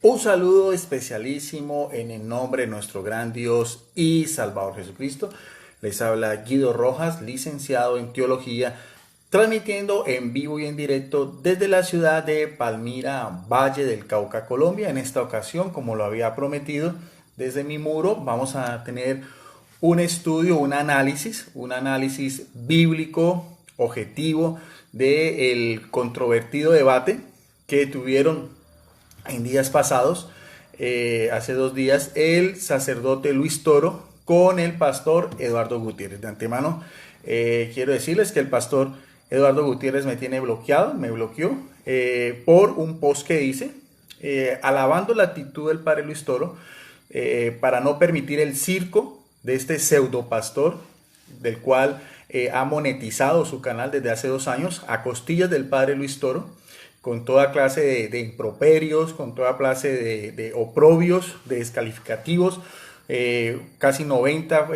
Un saludo especialísimo en el nombre de nuestro gran Dios y Salvador Jesucristo. Les habla Guido Rojas, licenciado en Teología, transmitiendo en vivo y en directo desde la ciudad de Palmira, Valle del Cauca, Colombia. En esta ocasión, como lo había prometido, desde mi muro vamos a tener un estudio, un análisis bíblico objetivo del controvertido debate que tuvieron en días pasados, hace 2 días, el sacerdote Luis Toro con el pastor Eduardo Gutiérrez. De antemano, quiero decirles que el pastor Eduardo Gutiérrez me tiene bloqueado, me bloqueó por un post que hice alabando la actitud del padre Luis Toro para no permitir el circo de este pseudo pastor, del cual ha monetizado su canal desde hace 2 años a costillas del padre Luis Toro, con toda clase de improperios, con toda clase de oprobios, de descalificativos, casi 90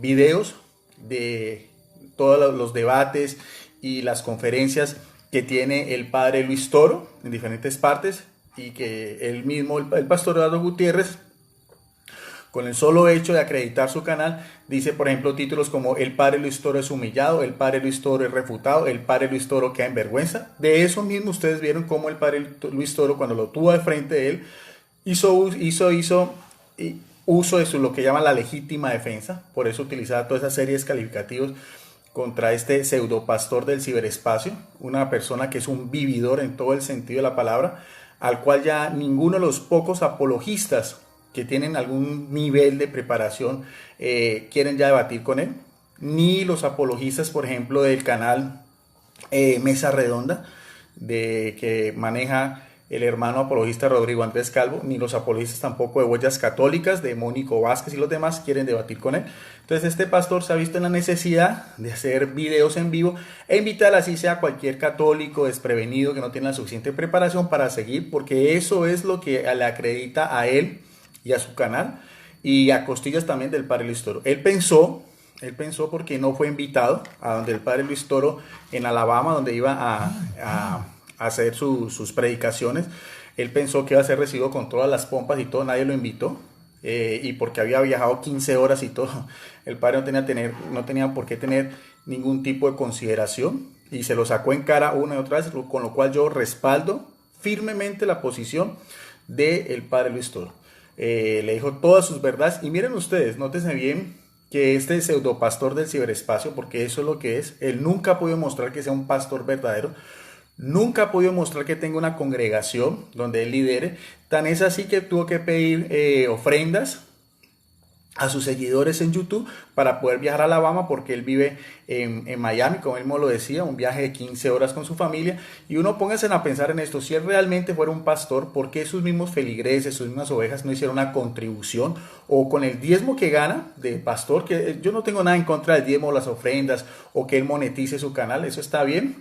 videos de todos los debates y las conferencias que tiene el padre Luis Toro en diferentes partes, y que él mismo, el pastor Eduardo Gutiérrez, con el solo hecho de acreditar su canal, dice, por ejemplo, títulos como "El padre Luis Toro es humillado", "El padre Luis Toro es refutado", "El padre Luis Toro queda en vergüenza". De eso mismo ustedes vieron cómo el padre Luis Toro, cuando lo tuvo de frente de él, hizo uso de lo que llaman la legítima defensa. Por eso utilizaba toda esa serie de descalificativos contra este pseudo pastor del ciberespacio, una persona que es un vividor en todo el sentido de la palabra, al cual ya ninguno de los pocos apologistas que tienen algún nivel de preparación quieren ya debatir con él, ni los apologistas, por ejemplo, del canal Mesa Redonda, que maneja el hermano apologista Rodrigo Andrés Calvo, ni los apologistas tampoco de Huellas Católicas, de Mónico Vázquez y los demás quieren debatir con él. Entonces este pastor se ha visto en la necesidad de hacer videos en vivo e invitar así sea a cualquier católico desprevenido que no tiene la suficiente preparación para seguir, porque eso es lo que le acredita a él y a su canal, y a costillas también del padre Luis Toro. Él pensó, porque no fue invitado a donde el padre Luis Toro en Alabama, donde iba a hacer sus predicaciones. Él pensó que iba a ser recibido con todas las pompas y todo, nadie lo invitó, y porque había viajado 15 horas y todo, el padre no tenía por qué tener ningún tipo de consideración, y se lo sacó en cara una y otra vez, con lo cual yo respaldo firmemente la posición del padre Luis Toro. Le dijo todas sus verdades, y miren ustedes, nótense bien que este pseudo pastor del ciberespacio, porque eso es lo que es, él nunca ha podido mostrar que sea un pastor verdadero, nunca ha podido mostrar que tenga una congregación donde él lidere. Tan es así que tuvo que pedir ofrendas a sus seguidores en YouTube para poder viajar a Alabama, porque él vive en Miami, como él mismo lo decía, un viaje de 15 horas con su familia. Y uno póngase a pensar en esto: si él realmente fuera un pastor, ¿por qué sus mismos feligreses, sus mismas ovejas no hicieron una contribución? O con el diezmo que gana de pastor, que yo no tengo nada en contra del diezmo o las ofrendas, o que él monetice su canal, eso está bien.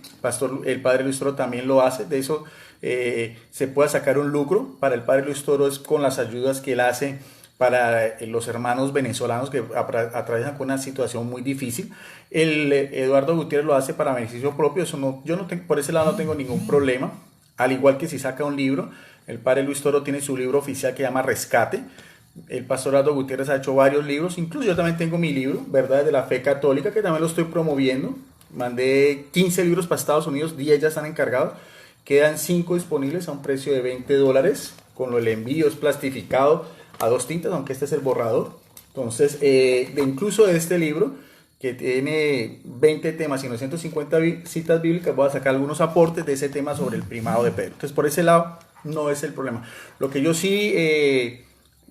El padre Luis Toro también lo hace, de eso se puede sacar un lucro para el padre Luis Toro, es con las ayudas que él hace para los hermanos venezolanos que atraviesan con una situación muy difícil. El Eduardo Gutiérrez lo hace para beneficio propio, eso no, yo no por ese lado no tengo ningún problema. Al igual que si saca un libro, el padre Luis Toro tiene su libro oficial que se llama Rescate. El pastor Eduardo Gutiérrez ha hecho varios libros, incluso yo también tengo mi libro, Verdades de la Fe Católica, que también lo estoy promoviendo. Mandé 15 libros para Estados Unidos, 10 ya están encargados, quedan 5 disponibles a un precio de $20, con el envío es plastificado a 2 tintas, aunque este es el borrador. Entonces, incluso de este libro, que tiene 20 temas y 950 citas bíblicas, voy a sacar algunos aportes de ese tema sobre el primado de Pedro. Entonces, por ese lado, no es el problema. Lo que yo sí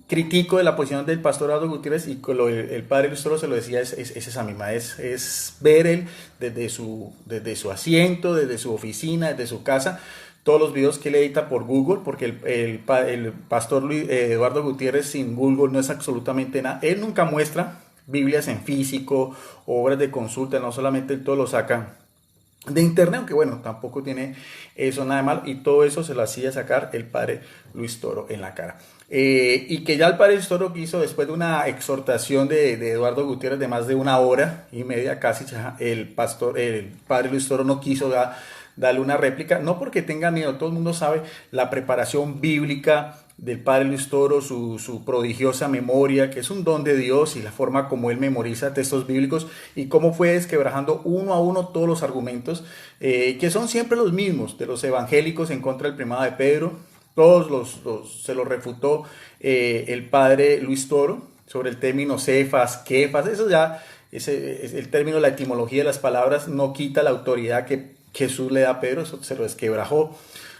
critico de la posición del pastor Eduardo Gutiérrez, y el padre Luis Toro se lo decía, es esa misma, es ver él desde su asiento, desde su oficina, desde su casa, todos los videos que él edita por Google, porque el pastor Eduardo Gutiérrez sin Google no es absolutamente nada. Él nunca muestra Biblias en físico, obras de consulta, no solamente él todo lo saca de internet, aunque bueno, tampoco tiene eso nada de malo, y todo eso se lo hacía sacar el padre Luis Toro en la cara. Y que ya el padre Luis Toro quiso, después de una exhortación de Eduardo Gutiérrez de más de 1 hora y media casi, el padre Luis Toro no quiso darle una réplica, no porque tenga miedo. Todo el mundo sabe la preparación bíblica del padre Luis Toro, su prodigiosa memoria, que es un don de Dios, y la forma como él memoriza textos bíblicos y cómo fue desquebrajando uno a uno todos los argumentos, que son siempre los mismos, de los evangélicos en contra del primado de Pedro. Todos se los refutó el padre Luis Toro sobre el término cefas, kefas. Eso ya, el término, la etimología de las palabras no quita la autoridad que Jesús le da a Pedro, eso se lo desquebrajó.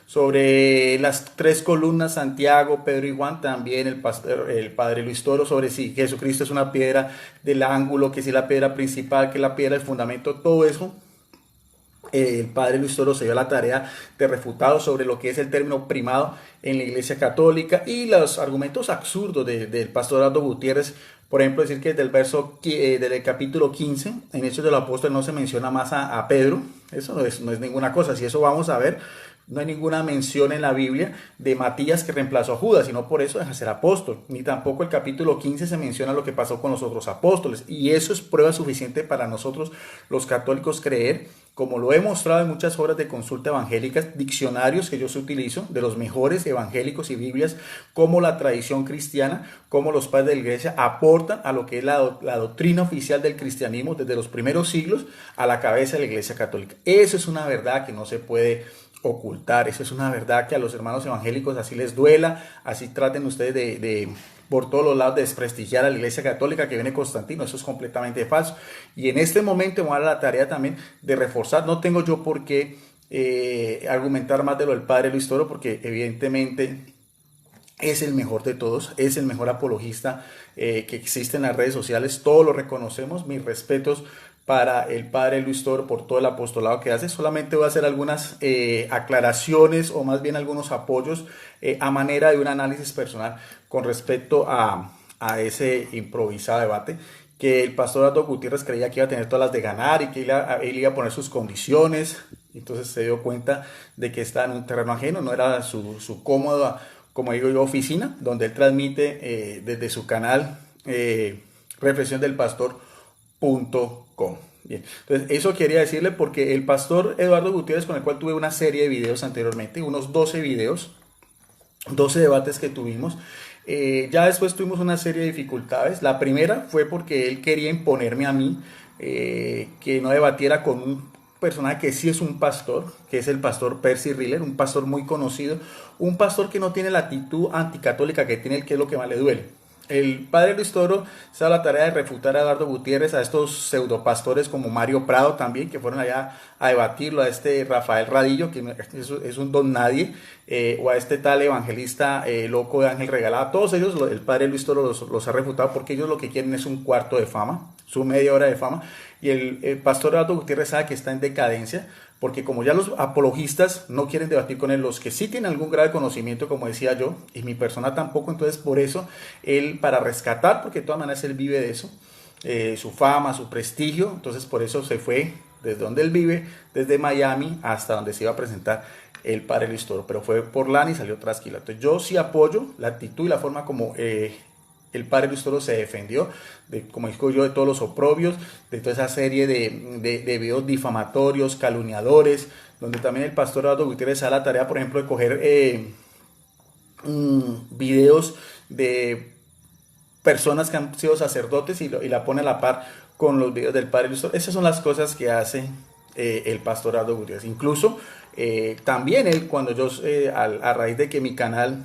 Sobre las tres columnas, Santiago, Pedro y Juan, también el padre Luis Toro, sobre si Jesucristo es una piedra del ángulo, que si la piedra principal, que la piedra del fundamento, todo eso. El padre Luis Toro se dio la tarea de refutado sobre lo que es el término primado en la Iglesia Católica y los argumentos absurdos del pastor Aldo Gutiérrez. Por ejemplo, decir que del capítulo 15 en Hechos de los Apóstoles no se menciona más a Pedro. Eso no es ninguna cosa. Si eso vamos a ver, no hay ninguna mención en la Biblia de Matías que reemplazó a Judas, y no por eso deja de ser apóstol. Ni tampoco el capítulo 15 se menciona lo que pasó con los otros apóstoles. Y eso es prueba suficiente para nosotros los católicos creer, como lo he mostrado en muchas obras de consulta evangélicas, diccionarios que yo utilizo, de los mejores evangélicos y Biblias, como la tradición cristiana, como los padres de la Iglesia aportan a lo que es la doctrina oficial del cristianismo desde los primeros siglos a la cabeza de la Iglesia Católica. Eso es una verdad que no se puede ocultar. Eso es una verdad que a los hermanos evangélicos así les duela, así traten ustedes de por todos los lados de desprestigiar a la Iglesia Católica que viene Constantino. Eso es completamente falso. Y en este momento me voy a dar la tarea también de reforzar. No tengo yo por qué argumentar más de lo del padre Luis Toro, porque evidentemente es el mejor de todos, es el mejor apologista que existe en las redes sociales. Todos lo reconocemos. Mis respetos para el padre Luis Toro por todo el apostolado que hace. Solamente voy a hacer algunas aclaraciones, o más bien algunos apoyos a manera de un análisis personal con respecto a ese improvisado debate, que el pastor Aldo Gutiérrez creía que iba a tener todas las de ganar y que él iba a poner sus condiciones. Entonces se dio cuenta de que estaba en un terreno ajeno, no era su cómoda, como digo yo, oficina, donde él transmite desde su canal Reflexión del Pastor.com. Bien, entonces eso quería decirle, porque el pastor Eduardo Gutiérrez, con el cual tuve una serie de videos anteriormente, unos 12 videos, 12 debates que tuvimos. Ya después tuvimos una serie de dificultades. La primera fue porque él quería imponerme a mí que no debatiera con un personaje que sí es un pastor, que es el pastor Percy Riller, un pastor muy conocido, un pastor que no tiene la actitud anticatólica que tiene él, que es lo que más le duele. El padre Luis Toro se da la tarea de refutar a Eduardo Gutiérrez, a estos pseudopastores como Mario Prado también, que fueron allá a debatirlo, a este Rafael Radillo, que es un don nadie, o a este tal evangelista loco de Ángel Regalado. Todos ellos el padre Luis Toro los ha refutado, porque ellos lo que quieren es un cuarto de fama, su media hora de fama. Y el pastor Eduardo Gutiérrez sabe que está en decadencia, porque como ya los apologistas no quieren debatir con él, los que sí tienen algún grado de conocimiento, como decía yo, y mi persona tampoco, entonces por eso él, para rescatar, porque de todas maneras él vive de eso, su fama, su prestigio, entonces por eso se fue desde donde él vive, desde Miami hasta donde se iba a presentar el padre Luis Toro, pero fue por lana y salió trasquilado. Entonces yo sí apoyo la actitud y la forma como el padre Luis Toro se defendió, como digo yo, de todos los oprobios, de toda esa serie de videos difamatorios, calumniadores, donde también el pastor Eduardo Gutiérrez da la tarea, por ejemplo, de coger videos de personas que han sido sacerdotes y la pone a la par con los videos del padre Luis Toro. Esas son las cosas que hace el pastor Eduardo Gutiérrez. Incluso también él, cuando yo, a raíz de que mi canal,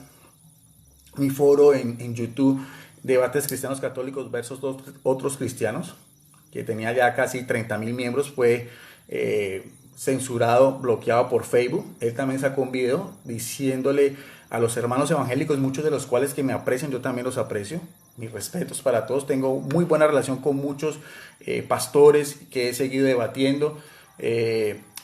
mi foro en YouTube, Debates Cristianos Católicos versus otros cristianos, que tenía ya casi 30,000 miembros, fue censurado, bloqueado por Facebook. Él también sacó un video diciéndole a los hermanos evangélicos, muchos de los cuales que me aprecian, yo también los aprecio, mis respetos para todos, tengo muy buena relación con muchos pastores que he seguido debatiendo.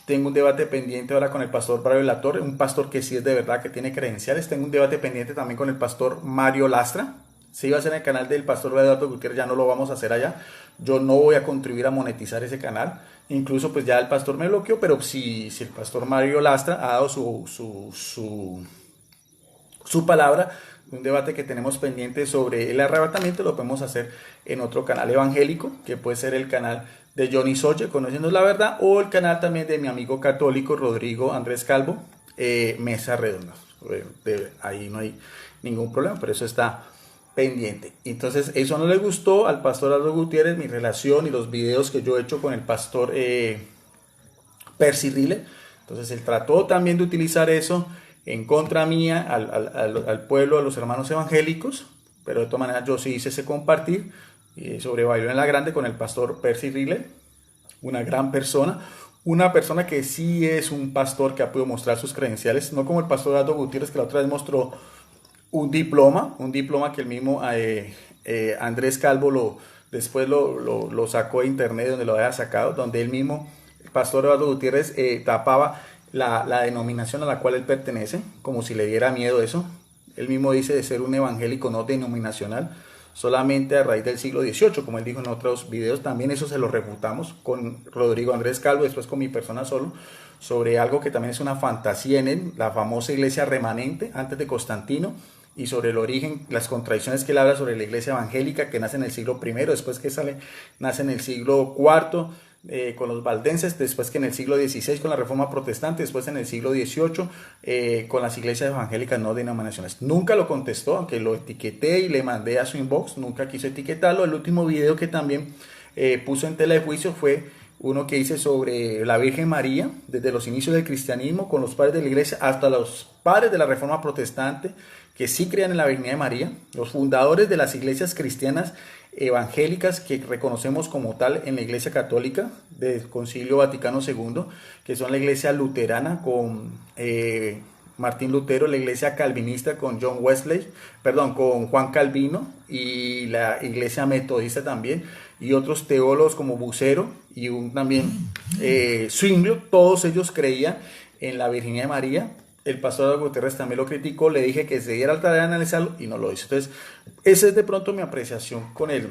Tengo un debate pendiente ahora con el pastor Braulio Latorre, un pastor que sí es de verdad, que tiene credenciales. Tengo un debate pendiente también con el pastor Mario Lastra. Se iba a hacer en el canal del pastor Eduardo Gutiérrez, ya no lo vamos a hacer allá. Yo no voy a contribuir a monetizar ese canal. Incluso pues ya el pastor me bloqueó, pero si el pastor Mario Lastra ha dado su palabra, un debate que tenemos pendiente sobre el arrebatamiento, lo podemos hacer en otro canal evangélico, que puede ser el canal de Johnny Soche, Conociendo la Verdad, o el canal también de mi amigo católico Rodrigo Andrés Calvo, Mesa Redonda. ahí no hay ningún problema, pero eso está pendiente. Entonces eso no le gustó al pastor Aldo Gutiérrez, mi relación y los videos que yo he hecho con el pastor Percy Rile. Entonces él trató también de utilizar eso en contra mía, al pueblo, a los hermanos evangélicos, pero de todas maneras yo sí hice ese compartir sobre Babilón la Grande con el pastor Percy Rile, una gran persona, una persona que sí es un pastor que ha podido mostrar sus credenciales, no como el pastor Aldo Gutiérrez, que la otra vez mostró un diploma que el mismo Andrés Calvo después lo sacó de internet, donde lo había sacado, donde él mismo, el pastor Eduardo Gutiérrez, tapaba la denominación a la cual él pertenece, como si le diera miedo eso. Él mismo dice de ser un evangélico no denominacional, solamente a raíz del siglo XVIII, como él dijo en otros videos. También eso se lo refutamos con Rodrigo Andrés Calvo, después con mi persona solo, sobre algo que también es una fantasía en él, la famosa iglesia remanente antes de Constantino, y sobre el origen, las contradicciones que él habla sobre la iglesia evangélica que nace en el siglo I, después que nace en el siglo IV con los valdenses, después que en el siglo XVI con la Reforma Protestante, después en el siglo XVIII con las iglesias evangélicas no denominacionales. Nunca lo contestó, aunque lo etiqueté y le mandé a su inbox, nunca quiso etiquetarlo. El último video que también puso en tela de juicio fue uno que hice sobre la Virgen María, desde los inicios del cristianismo, con los padres de la iglesia hasta los padres de la Reforma Protestante, que sí creían en la Virgen de María, los fundadores de las iglesias cristianas evangélicas que reconocemos como tal en la Iglesia Católica del Concilio Vaticano II, que son la Iglesia Luterana con Martín Lutero, la Iglesia Calvinista con con Juan Calvino, y la Iglesia Metodista también, y otros teólogos como Bucero y también Zwinglio. Todos ellos creían en la Virgen de María. El pastor Aldo Gutiérrez también lo criticó, le dije que se diera al tarea de analizarlo y no lo hizo. Entonces, esa es de pronto mi apreciación con el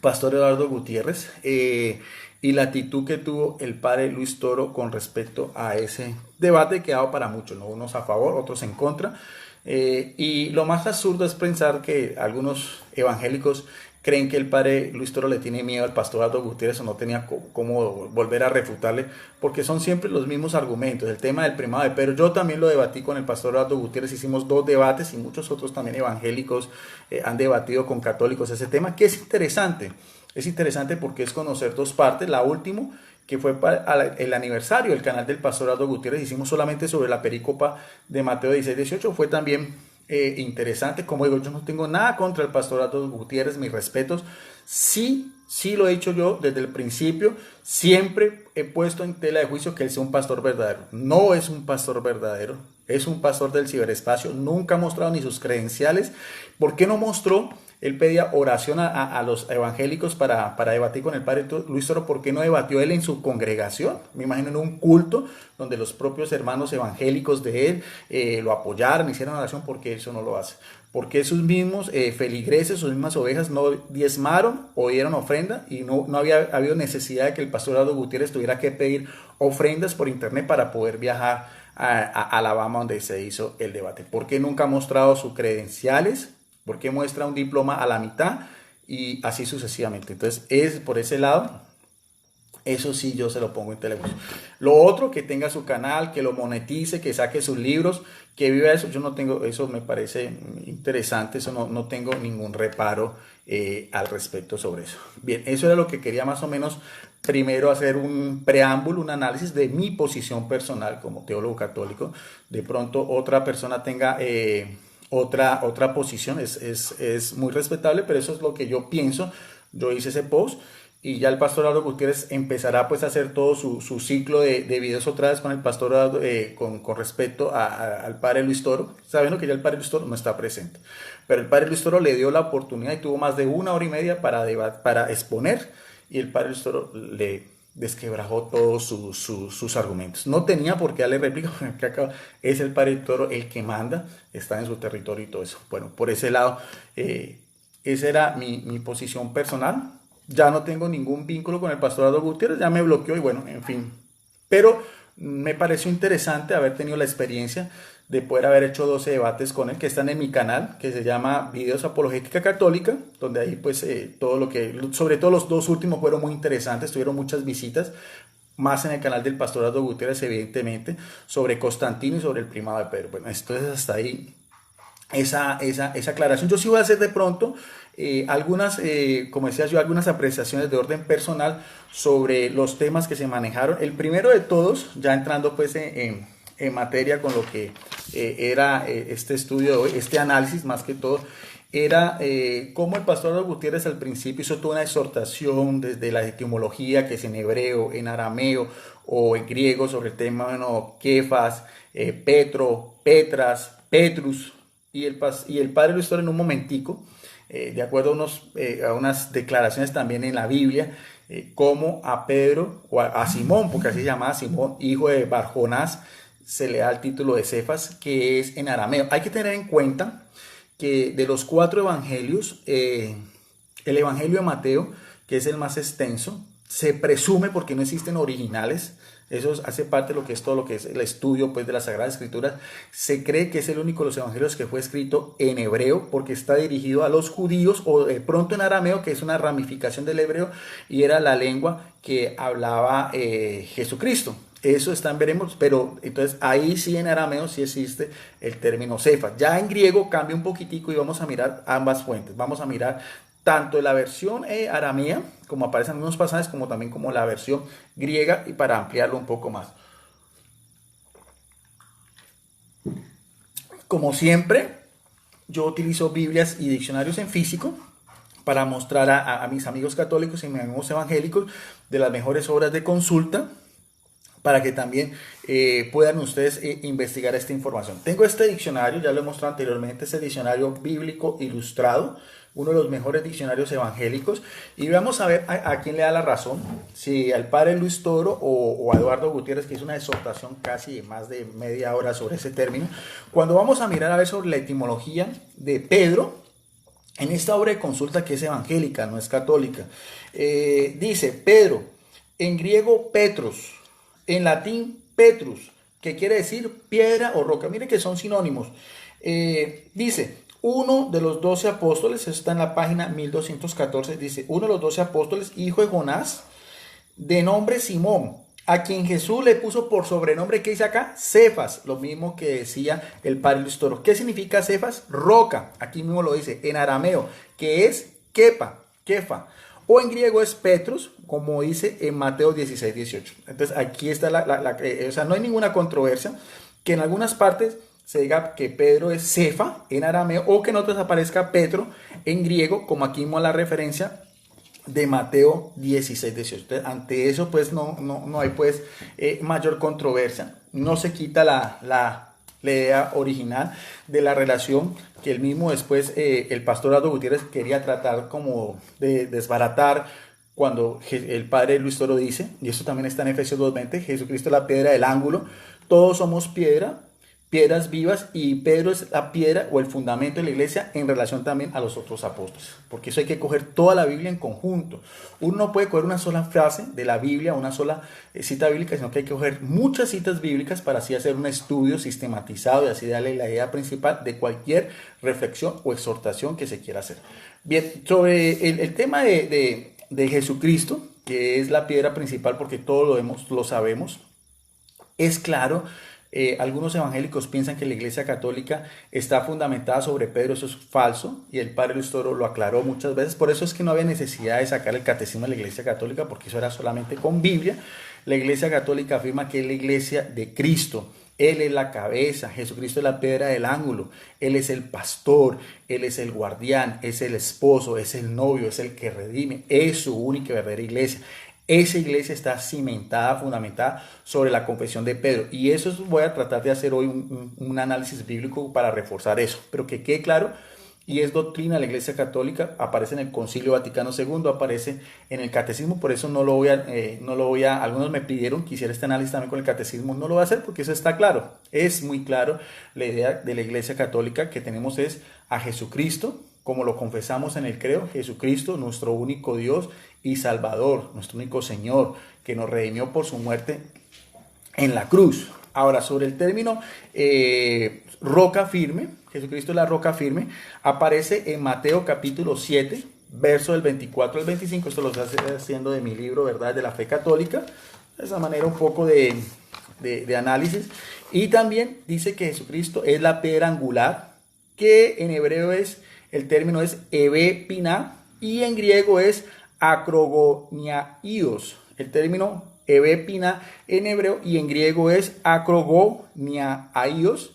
pastor Eduardo Gutiérrez y la actitud que tuvo el padre Luis Toro con respecto a ese debate que ha dado para muchos, ¿no? Unos a favor, otros en contra. Y lo más absurdo es pensar que algunos evangélicos creen que el padre Luis Toro le tiene miedo al pastor Aldo Gutiérrez o no tenía cómo volver a refutarle, porque son siempre los mismos argumentos. El tema del primado de Pedro, yo también lo debatí con el pastor Aldo Gutiérrez, hicimos 2 debates y muchos otros también evangélicos han debatido con católicos ese tema, que es interesante. Es interesante porque es conocer 2 partes. La última, que fue para el aniversario del canal del pastor Aldo Gutiérrez, hicimos solamente sobre la perícopa de Mateo 16-18, fue también interesante. Como digo, yo no tengo nada contra el pastor Aldo Gutiérrez, mis respetos. Sí lo he dicho yo desde el principio, siempre he puesto en tela de juicio que él sea un pastor verdadero. No es un pastor verdadero, es un pastor del ciberespacio, nunca ha mostrado ni sus credenciales. ¿Por qué no mostró? Él pedía oración a los evangélicos para debatir con el padre Luis Toro. ¿Por qué no debatió él en su congregación? Me imagino en un culto donde los propios hermanos evangélicos de él lo apoyaron, hicieron oración. ¿Por qué eso no lo hace? Porque sus mismos feligreses, sus mismas ovejas no diezmaron o dieron ofrenda, y no había habido necesidad de que el pastor Aldo Gutiérrez tuviera que pedir ofrendas por internet para poder viajar a Alabama, donde se hizo el debate. ¿Por qué nunca ha mostrado sus credenciales? ¿Por qué muestra un diploma a la mitad? Y así sucesivamente. Entonces, es por ese lado, eso sí yo se lo pongo en televisión. Lo otro, que tenga su canal, que lo monetice, que saque sus libros, que viva eso. Yo no tengo, eso me parece interesante, eso no tengo ningún reparo al respecto sobre eso. Bien, eso era lo que quería más o menos primero hacer un preámbulo, un análisis de mi posición personal como teólogo católico. De pronto otra persona tenga otra posición, es muy respetable, pero eso es lo que yo pienso. Yo hice ese post y ya el pastor Aldo Gutiérrez empezará pues a hacer todo su ciclo de videos otra vez con el pastor Aldo, con respecto al padre Luis Toro, sabiendo que ya el padre Luis Toro no está presente. Pero el padre Luis Toro le dio la oportunidad y tuvo más de 1 hora y media para exponer, y el padre Luis Toro le desquebrajó todos sus argumentos. No tenía por qué darle réplica, porque acá es el padre Toro el que manda, está en su territorio y todo eso. Bueno, por ese lado, esa era mi posición personal. Ya no tengo ningún vínculo con el pastor Aldo Gutiérrez, ya me bloqueó y bueno, en fin. Pero me pareció interesante haber tenido la experiencia de poder haber hecho 12 debates con él, que están en mi canal, que se llama Videos Apologética Católica, donde ahí pues todo lo que, sobre todo los 2 últimos fueron muy interesantes, tuvieron muchas visitas, más en el canal del pastor Aldo Gutiérrez, evidentemente, sobre Constantino y sobre el primado de Pedro. Bueno, entonces hasta ahí esa aclaración. Yo sí voy a hacer de pronto algunas, como decía yo, algunas apreciaciones de orden personal sobre los temas que se manejaron. El primero de todos, ya entrando pues en materia con lo que era este estudio de hoy, este análisis más que todo, era cómo el pastor Aldo Gutiérrez al principio hizo toda una exhortación desde la etimología, que es en hebreo, en arameo o en griego, sobre el tema, bueno, Kefas, Petro, Petras, Petrus, y el padre Luis Toro en un momentico, de acuerdo a unas declaraciones también en la Biblia, como a Pedro, o a Simón, porque así se llamaba Simón, hijo de Barjonás, se le da el título de Cefas, que es en arameo. Hay que tener en cuenta que de los 4 evangelios, el evangelio de Mateo, que es el más extenso, se presume, porque no existen originales, eso hace parte de lo que es todo lo que es el estudio pues, de las Sagradas Escrituras, se cree que es el único de los evangelios que fue escrito en hebreo, porque está dirigido a los judíos, o de pronto en arameo, que es una ramificación del hebreo, y era la lengua que hablaba Jesucristo. Eso está en veremos, pero entonces ahí sí en arameo sí existe el término Cefas. Ya en griego cambia un poquitico y vamos a mirar ambas fuentes. Vamos a mirar tanto la versión aramea, como aparecen en algunos pasajes, como también como la versión griega, y para ampliarlo un poco más. Como siempre, yo utilizo Biblias y diccionarios en físico para mostrar a mis amigos católicos y mis amigos evangélicos de las mejores obras de consulta, para que también puedan ustedes investigar esta información. Tengo este diccionario, ya lo he mostrado anteriormente, es el diccionario bíblico ilustrado, uno de los mejores diccionarios evangélicos, y vamos a ver a quién le da la razón, si al padre Luis Toro o a Eduardo Gutiérrez, que hizo una exhortación casi de más de media hora sobre ese término. Cuando vamos a mirar a ver sobre la etimología de Pedro, en esta obra de consulta que es evangélica, no es católica, dice Pedro, en griego Petros, en latín Petrus, que quiere decir piedra o roca. Miren que son sinónimos. Dice, uno de los 12 apóstoles, está en la página 1214, dice, uno de los 12 apóstoles, hijo de Jonás, de nombre Simón, a quien Jesús le puso por sobrenombre, ¿qué dice acá? Cefas, lo mismo que decía el padre Luis Toro. ¿Qué significa Cefas? Roca, aquí mismo lo dice, en arameo, que es Kefa. O en griego es Petrus, como dice en Mateo 16, 18. Entonces aquí está o sea, no hay ninguna controversia que en algunas partes se diga que Pedro es Cefa en arameo, o que en otras aparezca Petro en griego, como aquí vimos la referencia de Mateo 16, 18. Entonces, ante eso pues no hay pues mayor controversia. No se quita la idea original de la relación que el mismo después el pastor Aldo Gutiérrez quería tratar como de desbaratar, cuando el padre Luis Toro dice, y esto también está en Efesios 2:20, Jesucristo es la piedra del ángulo, todos somos piedras vivas, y Pedro es la piedra o el fundamento de la iglesia en relación también a los otros apóstoles, porque eso hay que coger toda la Biblia en conjunto. Uno no puede coger una sola frase de la Biblia, una sola cita bíblica, sino que hay que coger muchas citas bíblicas para así hacer un estudio sistematizado y así darle la idea principal de cualquier reflexión o exhortación que se quiera hacer. Bien, sobre el tema de Jesucristo, que es la piedra principal, porque todos lo sabemos, es claro. Algunos evangélicos piensan que la Iglesia Católica está fundamentada sobre Pedro. Eso es falso, y el padre Luis Toro lo aclaró muchas veces. Por eso es que no había necesidad de sacar el catecismo de la Iglesia Católica, porque eso era solamente con Biblia. La Iglesia Católica afirma que es la Iglesia de Cristo. Él es la cabeza, Jesucristo es la piedra del ángulo, Él es el pastor, Él es el guardián, es el esposo, es el novio, es el que redime, es su única y verdadera iglesia. Esa iglesia está cimentada, fundamentada sobre la confesión de Pedro, y eso voy a tratar de hacer hoy un análisis bíblico para reforzar eso, pero que quede claro, y es doctrina de la Iglesia Católica, aparece en el Concilio Vaticano II, aparece en el Catecismo. Por eso no lo voy a, algunos me pidieron que hiciera este análisis también con el Catecismo, no lo voy a hacer porque eso está claro, es muy claro. La idea de la Iglesia Católica que tenemos es a Jesucristo, como lo confesamos en el credo, Jesucristo, nuestro único Dios y Salvador, nuestro único Señor, que nos redimió por su muerte en la cruz. Ahora, sobre el término roca firme, Jesucristo es la roca firme, aparece en Mateo capítulo 7, verso del 24 al 25, esto lo estoy haciendo de mi libro, ¿verdad?, de la fe católica, esa manera un poco de análisis. Y también dice que Jesucristo es la piedra angular, que en hebreo el término es Ebe Piná y en griego es acrogoniaios. El término Ebe Piná en hebreo y en griego es acrogoniaios,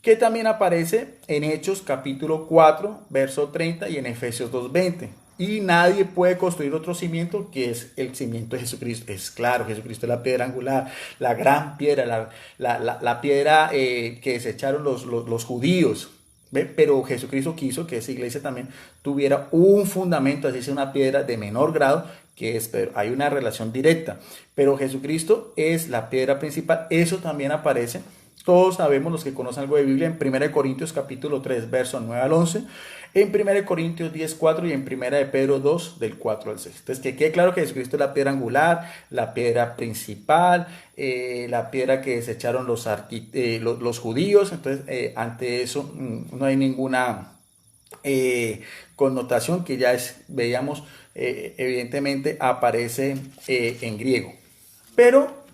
que también aparece en Hechos capítulo 4, verso 30 y en Efesios 2:20. Y nadie puede construir otro cimiento que es el cimiento de Jesucristo. Es claro, Jesucristo es la piedra angular, la gran piedra, la piedra que desecharon los judíos. ¿Ve? Pero Jesucristo quiso que esa iglesia también tuviera un fundamento, así sea una piedra de menor grado, que es Pedro. Hay una relación directa, pero Jesucristo es la piedra principal. Eso también aparece. Todos sabemos, los que conocen algo de Biblia, en 1 Corintios capítulo 3, versos 9 al 11, en 1 Corintios 10, 4 y en 1 de Pedro 2, del 4 al 6. Entonces, que quede claro que Jesucristo es la piedra angular, la piedra principal, la piedra que desecharon los judíos. Entonces, ante eso no hay ninguna connotación, que ya veíamos, evidentemente aparece en griego. Pero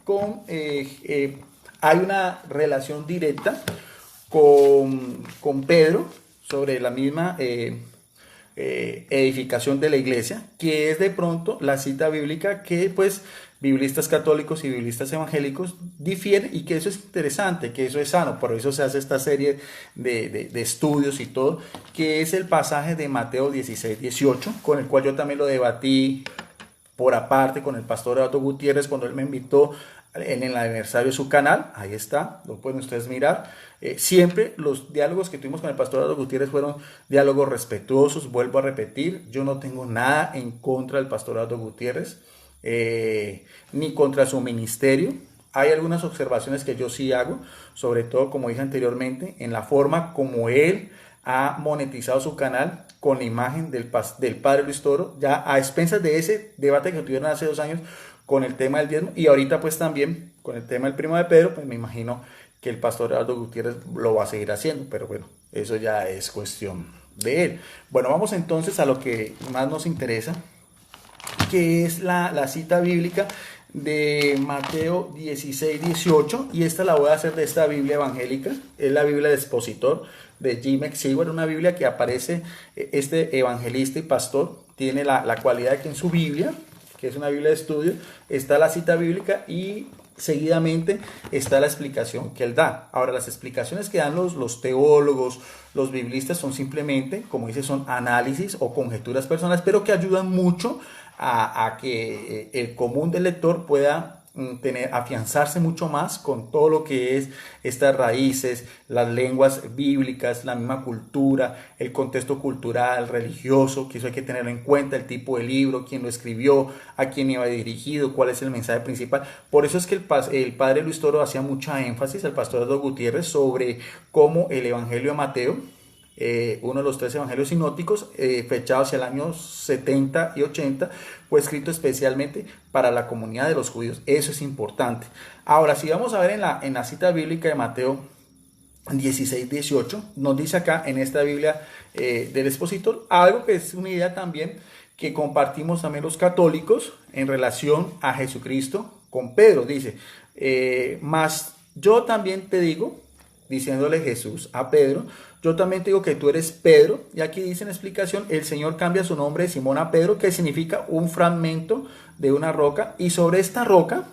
hay una relación directa con Pedro sobre la misma edificación de la iglesia, que es de pronto la cita bíblica que pues biblistas católicos y biblistas evangélicos difieren, y que eso es interesante, que eso es sano. Por eso se hace esta serie de estudios y todo, que es el pasaje de Mateo 16, 18, con el cual yo también lo debatí por aparte con el pastor Eduardo Gutiérrez cuando él me invitó en el aniversario de su canal. Ahí está, lo pueden ustedes mirar. Siempre los diálogos que tuvimos con el pastor Eduardo Gutiérrez fueron diálogos respetuosos. Vuelvo a repetir, yo no tengo nada en contra del pastor Eduardo Gutiérrez, ni contra su ministerio. Hay algunas observaciones que yo sí hago, sobre todo, como dije anteriormente, en la forma como él ha monetizado su canal con la imagen del padre Luis Toro, ya a expensas de ese debate que tuvieron hace 2 años con el tema del diezmo, y ahorita pues también con el tema del primo de Pedro. Pues me imagino que el pastor Eduardo Gutiérrez lo va a seguir haciendo, pero bueno, eso ya es cuestión de él. Bueno, vamos entonces a lo que más nos interesa, que es la cita bíblica de Mateo 16, 18, y esta la voy a hacer de esta Biblia evangélica. Es la Biblia del Expositor de Jim McSiegel, una Biblia que aparece, este evangelista y pastor tiene la cualidad de que en su Biblia, que es una Biblia de estudio, está la cita bíblica y seguidamente está la explicación que él da. Ahora, las explicaciones que dan los teólogos, los biblistas, son simplemente, como dice, son análisis o conjeturas personales, pero que ayudan mucho a que el común del lector pueda afianzarse mucho más con todo lo que es estas raíces, las lenguas bíblicas, la misma cultura, el contexto cultural, religioso, que eso hay que tenerlo en cuenta, el tipo de libro, quién lo escribió, a quién iba dirigido, cuál es el mensaje principal. Por eso es que el padre Luis Toro hacía mucha énfasis, el pastor Eduardo Gutiérrez, sobre cómo el Evangelio de Mateo, uno de los 3 evangelios sinópticos, fechado hacia el año 70 y 80, fue escrito especialmente para la comunidad de los judíos. Eso es importante. Ahora, si vamos a ver en la cita bíblica de Mateo 16, 18, nos dice acá en esta Biblia del Expositor algo que es una idea también que compartimos también los católicos en relación a Jesucristo con Pedro. Dice, mas yo también te digo, diciéndole Jesús a Pedro, yo también te digo que tú eres Pedro. Y aquí dice en explicación, el Señor cambia su nombre de Simón a Pedro, que significa un fragmento de una roca. Y sobre esta roca,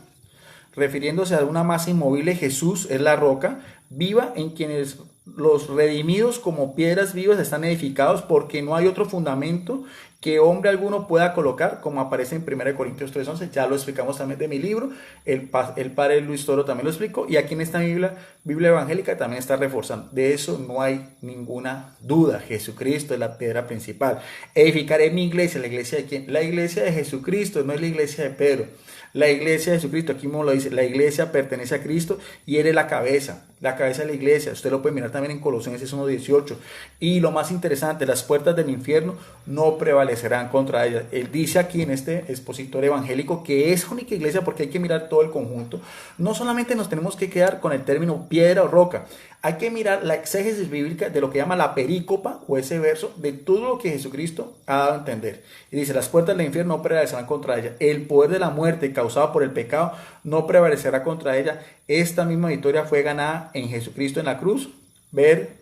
refiriéndose a una masa inmovible, Jesús es la roca viva en quienes los redimidos como piedras vivas están edificados, porque no hay otro fundamento que hombre alguno pueda colocar, como aparece en 1 Corintios 3:11, ya lo explicamos también de mi libro, el padre Luis Toro también lo explicó, y aquí en esta Biblia evangélica también está reforzando. De eso no hay ninguna duda, Jesucristo es la piedra principal. Edificaré mi iglesia. ¿La iglesia de quién? La iglesia de Jesucristo, no es la iglesia de Pedro. La iglesia de Jesucristo, aquí mismo lo dice, la iglesia pertenece a Cristo y él es la cabeza de la iglesia. Usted lo puede mirar también en Colosenses 1:18. Y lo más interesante, las puertas del infierno no prevalecerán prevalecerán contra ella. Él dice aquí en este expositor evangélico que es única iglesia porque hay que mirar todo el conjunto. No solamente nos tenemos que quedar con el término piedra o roca, hay que mirar la exégesis bíblica de lo que llama la perícopa o ese verso de todo lo que Jesucristo ha dado a entender. Y dice, las puertas del infierno no prevalecerán contra ella. El poder de la muerte causado por el pecado no prevalecerá contra ella. Esta misma victoria fue ganada en Jesucristo en la cruz. Ver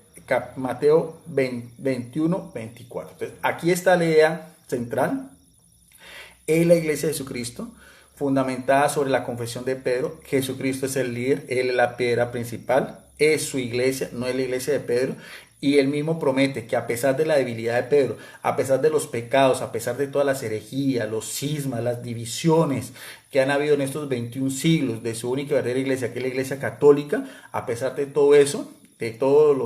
Mateo 21, 24. Entonces, aquí está la idea central. Es la iglesia de Jesucristo, fundamentada sobre la confesión de Pedro. Jesucristo es el líder, Él es la piedra principal, es su iglesia, no es la iglesia de Pedro. Y él mismo promete que a pesar de la debilidad de Pedro, a pesar de los pecados, a pesar de todas las herejías, los cismas, las divisiones que han habido en estos 21 siglos de su única y verdadera iglesia, que es la iglesia católica, a pesar de todo eso, de todas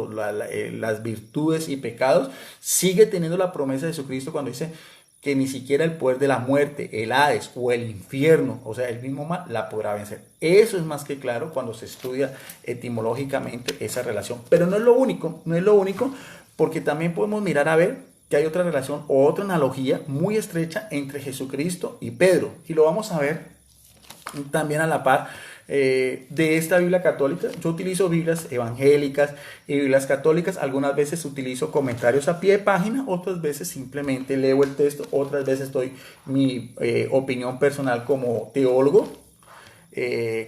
las virtudes y pecados, sigue teniendo la promesa de Jesucristo cuando dice que ni siquiera el poder de la muerte, el Hades o el infierno, o sea, el mismo mal, la podrá vencer. Eso es más que claro cuando se estudia etimológicamente esa relación. Pero no es lo único, porque también podemos mirar a ver que hay otra relación o otra analogía muy estrecha entre Jesucristo y Pedro. Y lo vamos a ver también a la par de esta Biblia católica. Yo utilizo Biblias evangélicas y Biblias católicas. Algunas veces utilizo comentarios a pie de página, otras veces simplemente leo el texto, otras veces doy mi opinión personal como teólogo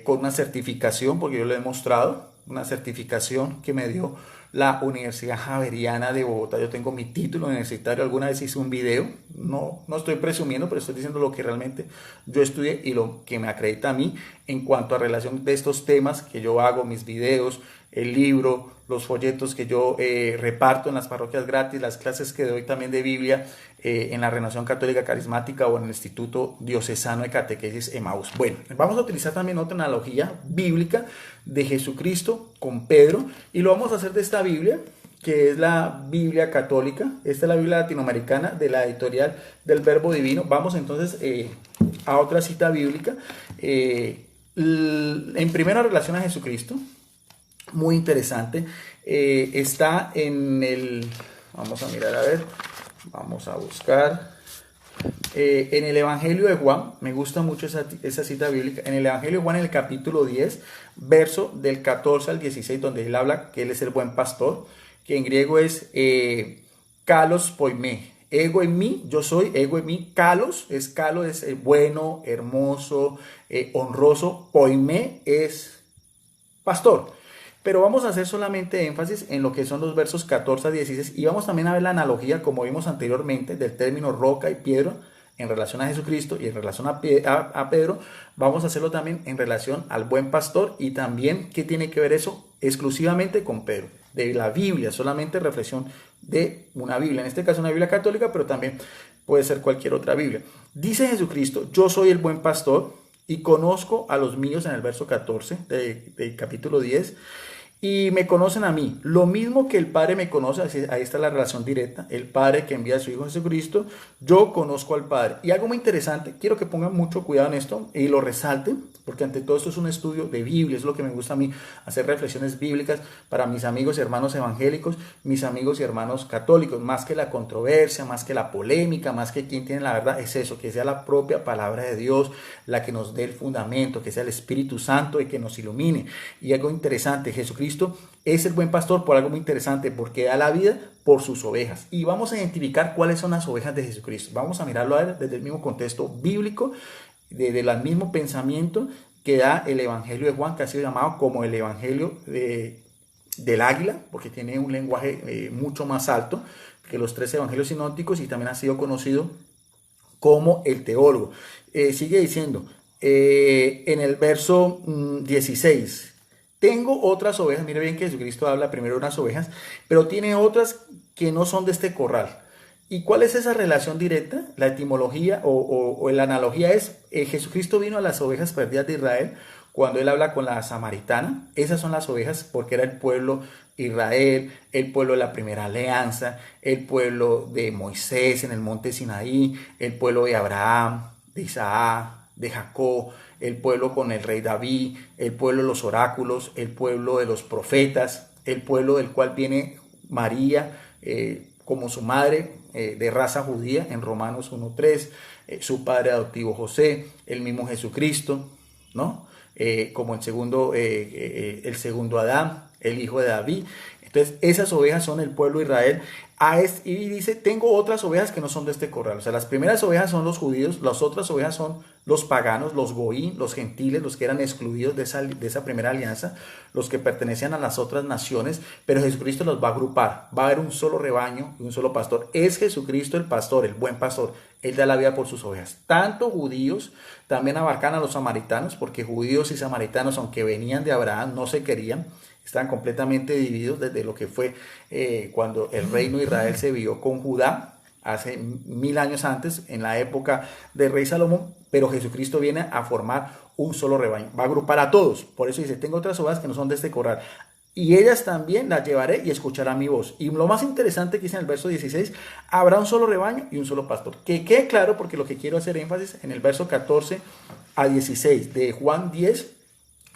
con una certificación, porque yo lo he mostrado, una certificación que me dio la Universidad Javeriana de Bogotá. Yo tengo mi título universitario, alguna vez hice un video, no estoy presumiendo, pero estoy diciendo lo que realmente yo estudié y lo que me acredita a mí en cuanto a relación de estos temas que yo hago, mis videos, el libro, los folletos que yo reparto en las parroquias gratis, las clases que doy también de Biblia en la Renovación Católica Carismática o en el Instituto Diocesano de Catequesis Emaús. Bueno, vamos a utilizar también otra analogía bíblica de Jesucristo con Pedro y lo vamos a hacer de esta Biblia, que es la Biblia católica. Esta es la Biblia latinoamericana de la editorial del Verbo Divino. Vamos entonces a otra cita bíblica. En primera relación a Jesucristo, muy interesante, está en el, vamos a mirar a ver, vamos a buscar, en el Evangelio de Juan, me gusta mucho esa cita bíblica, en el Evangelio de Juan, en el capítulo 10, verso del 14 al 16, donde él habla que él es el buen pastor, que en griego es kalos poimé, ego en mí, yo soy, ego en mí, kalos es bueno, hermoso, honroso, poimé es pastor. Pero vamos a hacer solamente énfasis en lo que son los versos 14 a 16 y vamos también a ver la analogía, como vimos anteriormente, del término roca y piedra en relación a Jesucristo y en relación a Pedro. Vamos a hacerlo también en relación al buen pastor y también qué tiene que ver eso exclusivamente con Pedro, de la Biblia, solamente reflexión de una Biblia, en este caso una Biblia católica, pero también puede ser cualquier otra Biblia. Dice Jesucristo, yo soy el buen pastor y conozco a los míos en el verso 14 del capítulo 10. Y me conocen a mí, lo mismo que el Padre me conoce, ahí está la relación directa, el Padre que envía a su Hijo Jesucristo, yo conozco al Padre. Y algo muy interesante, quiero que pongan mucho cuidado en esto y lo resalten, porque ante todo esto es un estudio de Biblia, es lo que me gusta a mí, hacer reflexiones bíblicas para mis amigos y hermanos evangélicos, mis amigos y hermanos católicos, más que la controversia, más que la polémica, más que quién tiene la verdad, es eso, que sea la propia palabra de Dios la que nos dé el fundamento, que sea el Espíritu Santo y que nos ilumine. Y algo interesante, Jesucristo es el buen pastor por algo muy interesante, porque da la vida por sus ovejas. Y vamos a identificar cuáles son las ovejas de Jesucristo. Vamos a mirarlo a ver desde el mismo contexto bíblico, desde el mismo pensamiento que da el Evangelio de Juan, que ha sido llamado como el Evangelio del águila, porque tiene un lenguaje mucho más alto que los 3 evangelios sinópticos y también ha sido conocido como el teólogo. Sigue diciendo en el verso 16, tengo otras ovejas, mire bien que Jesucristo habla primero de unas ovejas, pero tiene otras que no son de este corral. ¿Y cuál es esa relación directa? La etimología o la analogía es, Jesucristo vino a las ovejas perdidas de Israel cuando él habla con la samaritana. Esas son las ovejas porque era el pueblo Israel, el pueblo de la primera alianza, el pueblo de Moisés en el monte Sinaí, el pueblo de Abraham, de Isaac, de Jacob, el pueblo con el rey David, el pueblo de los oráculos, el pueblo de los profetas, el pueblo del cual viene María, como su madre de raza judía en Romanos 1:3, su padre adoptivo José, el mismo Jesucristo, ¿no? Como el segundo Adán, el hijo de David. Entonces, esas ovejas son el pueblo de Israel. Y dice, tengo otras ovejas que no son de este corral. O sea, las primeras ovejas son los judíos, las otras ovejas son los paganos, los goín, los gentiles, los que eran excluidos de esa primera alianza, los que pertenecían a las otras naciones, pero Jesucristo los va a agrupar. Va a haber un solo rebaño y un solo pastor. Es Jesucristo el pastor, el buen pastor. Él da la vida por sus ovejas. Tanto judíos, también abarcan a los samaritanos, porque judíos y samaritanos, aunque venían de Abraham, no se querían. Estaban completamente divididos desde lo que fue cuando el reino de Israel se vio con Judá, hace 1000 años antes, en la época del rey Salomón, pero Jesucristo viene a formar un solo rebaño, va a agrupar a todos. Por eso dice, tengo otras ovejas que no son de este corral, y ellas también las llevaré y escucharán mi voz. Y lo más interesante que dice en el verso 16, habrá un solo rebaño y un solo pastor. Que quede claro, porque lo que quiero hacer énfasis en el verso 14 a 16 de Juan 10,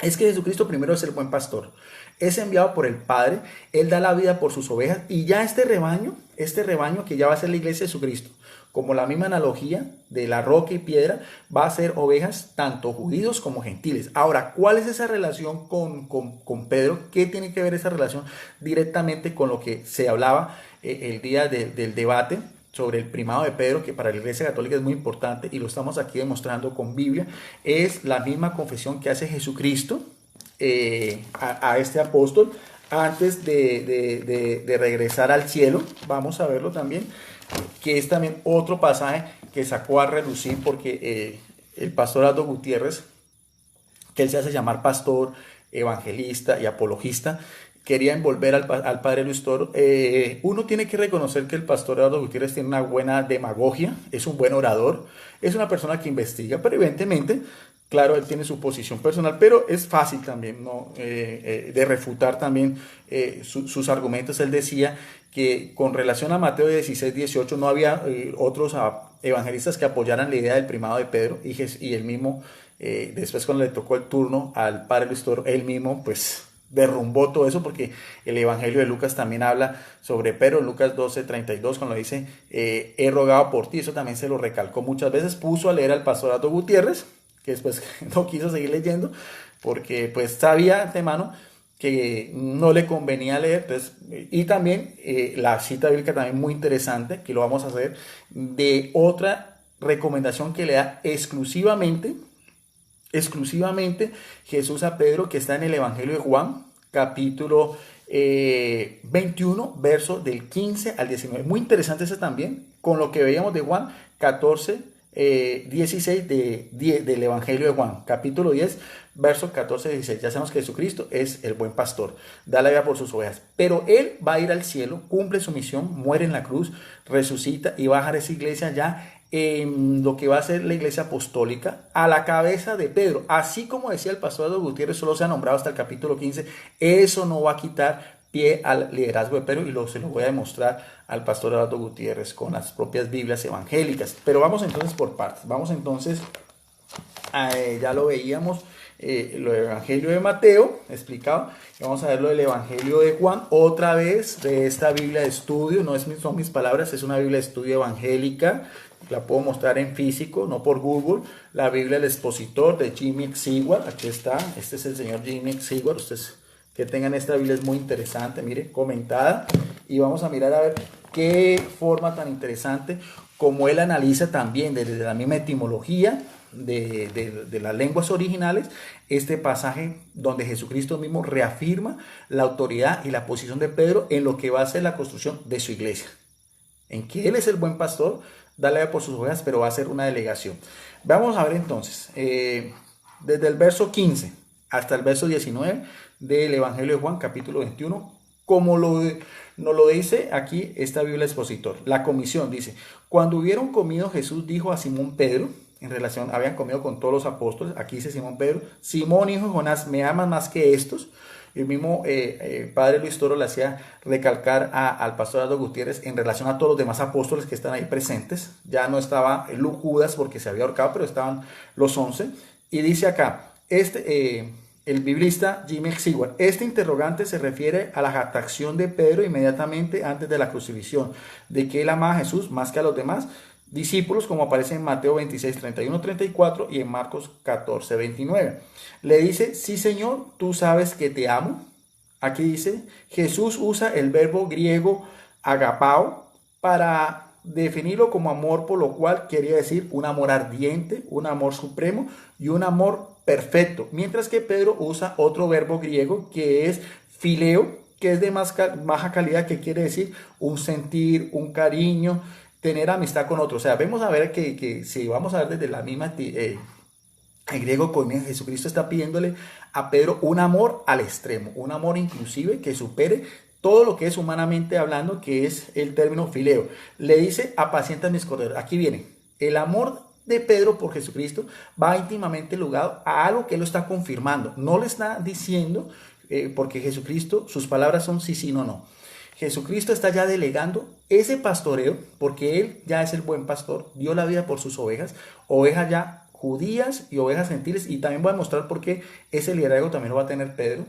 es que Jesucristo primero es el buen pastor. Es enviado por el Padre, Él da la vida por sus ovejas, y ya este rebaño que ya va a ser la iglesia de Jesucristo, como la misma analogía de la roca y piedra, va a ser ovejas tanto judíos como gentiles. Ahora, ¿cuál es esa relación con Pedro? ¿Qué tiene que ver esa relación directamente con lo que se hablaba el día del debate sobre el primado de Pedro, que para la Iglesia Católica es muy importante, y lo estamos aquí demostrando con Biblia? Es la misma confesión que hace Jesucristo a este apóstol antes de regresar al cielo. Vamos a verlo también, que es también otro pasaje que sacó a relucir, porque el pastor Aldo Gutiérrez, que él se hace llamar pastor, evangelista y apologista, quería envolver al padre Luis Toro. Uno tiene que reconocer que el pastor Eduardo Gutiérrez tiene una buena demagogia, es un buen orador, es una persona que investiga, pero evidentemente, claro, él tiene su posición personal, pero es fácil también, ¿no? De refutar también sus argumentos. Él decía que con relación a Mateo 16-18 no había otros evangelistas que apoyaran la idea del primado de Pedro, y él mismo, después cuando le tocó el turno al padre Luis Toro, él mismo pues derrumbó todo eso, porque el Evangelio de Lucas también habla sobre Pedro. Lucas 12:32, cuando dice he rogado por ti, eso también se lo recalcó muchas veces. Puso a leer al pastor Aldo Gutiérrez, que después no quiso seguir leyendo, porque pues sabía de antemano que no le convenía leer. Entonces, y también la cita bíblica también muy interesante, que lo vamos a hacer, de otra recomendación que le da exclusivamente Jesús a Pedro, que está en el Evangelio de Juan, capítulo 21, verso del 15 al 19. Muy interesante ese también, con lo que veíamos de Juan 14, 16 del Evangelio de Juan, capítulo 10, verso 14, 16. Ya sabemos que Jesucristo es el buen pastor, da la vida por sus ovejas, pero Él va a ir al cielo, cumple su misión, muere en la cruz, resucita y va a dejar esa iglesia ya en lo que va a ser la iglesia apostólica, a la cabeza de Pedro. Así como decía el pastor Eduardo Gutiérrez, solo se ha nombrado hasta el capítulo 15. Eso no va a quitar pie al liderazgo de Pedro, y se lo voy a demostrar al pastor Eduardo Gutiérrez con las propias Biblias evangélicas. Pero vamos entonces por partes. Vamos entonces, ya lo veíamos, lo del Evangelio de Mateo explicado, y vamos a ver lo del Evangelio de Juan, otra vez de esta Biblia de estudio. No son mis palabras, es una Biblia de estudio evangélica. La puedo mostrar en físico, no por Google. La Biblia del Expositor de Jimmy Exigual. Aquí está. Este es el señor Jimmy Exigual. Ustedes que tengan esta Biblia es muy interesante. Mire, comentada. Y vamos a mirar a ver qué forma tan interesante como él analiza también desde la misma etimología de las lenguas originales este pasaje, donde Jesucristo mismo reafirma la autoridad y la posición de Pedro en lo que va a ser la construcción de su iglesia. En que él es el buen pastor, da la vida por sus ovejas, pero va a ser una delegación. Vamos a ver entonces, desde el verso 15 hasta el verso 19 del Evangelio de Juan, capítulo 21, como nos lo dice aquí esta Biblia Expositor. La comisión dice: cuando hubieron comido, Jesús dijo a Simón Pedro, en relación, habían comido con todos los apóstoles, aquí dice Simón Pedro: Simón, hijo de Jonás, ¿me amas más que estos? El mismo padre Luis Toro le hacía recalcar al pastor Aldo Gutiérrez en relación a todos los demás apóstoles que están ahí presentes. Ya no estaba Judas porque se había ahorcado, pero estaban los 11. Y dice acá, el biblista Jimmy Seward. Este interrogante se refiere a la jactación de Pedro inmediatamente antes de la crucifixión, de que él amaba a Jesús más que a los demás discípulos, como aparece en Mateo 26, 31, 34 y en Marcos 14, 29. Le dice, sí Señor, tú sabes que te amo. Aquí dice, Jesús usa el verbo griego agapao para definirlo como amor, por lo cual quería decir un amor ardiente, un amor supremo y un amor perfecto. Mientras que Pedro usa otro verbo griego que es fileo, que es de más baja calidad, que quiere decir un sentir, un cariño, tener amistad con otros. O sea, vamos a ver que si vamos a ver desde la misma el griego coine, Jesucristo está pidiéndole a Pedro un amor al extremo, un amor inclusive que supere todo lo que es humanamente hablando, que es el término fileo. Le dice, apacienta mis corderos. Aquí viene, el amor de Pedro por Jesucristo va íntimamente ligado a algo que él lo está confirmando. No le está diciendo, porque Jesucristo, sus palabras son sí, sí, no, no. Jesucristo está ya delegando ese pastoreo, porque él ya es el buen pastor, dio la vida por sus ovejas, ovejas ya judías y ovejas gentiles, y también voy a mostrar por qué ese liderazgo también lo va a tener Pedro,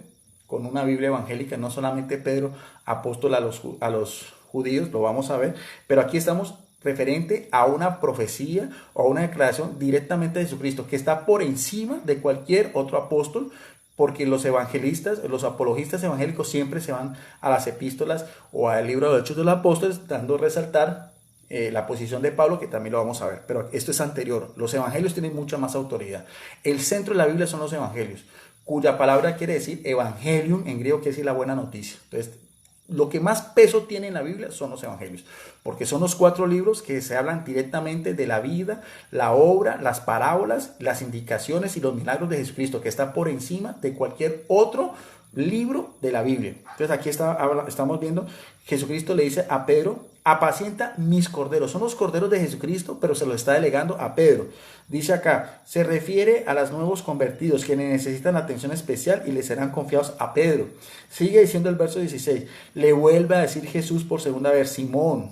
con una Biblia evangélica, no solamente Pedro, apóstol a los judíos, lo vamos a ver, pero aquí estamos referente a una profecía o a una declaración directamente de Jesucristo, que está por encima de cualquier otro apóstol, porque los evangelistas, los apologistas evangélicos siempre se van a las epístolas o al libro de los Hechos de los Apóstoles, dando a resaltar la posición de Pablo, que también lo vamos a ver, pero esto es anterior. Los evangelios tienen mucha más autoridad. El centro de la Biblia son los evangelios, cuya palabra quiere decir evangelium, en griego quiere decir la buena noticia. Entonces, lo que más peso tiene en la Biblia son los evangelios, porque son los 4 libros que se hablan directamente de la vida, la obra, las parábolas, las indicaciones y los milagros de Jesucristo, que está por encima de cualquier otro libro de la Biblia. Entonces aquí estamos viendo, Jesucristo le dice a Pedro, apacienta mis corderos. Son los corderos de Jesucristo, pero se lo está delegando a Pedro. Dice acá, se refiere a los nuevos convertidos, quienes necesitan atención especial y les serán confiados a Pedro. Sigue diciendo el verso 16, le vuelve a decir Jesús por segunda vez, Simón,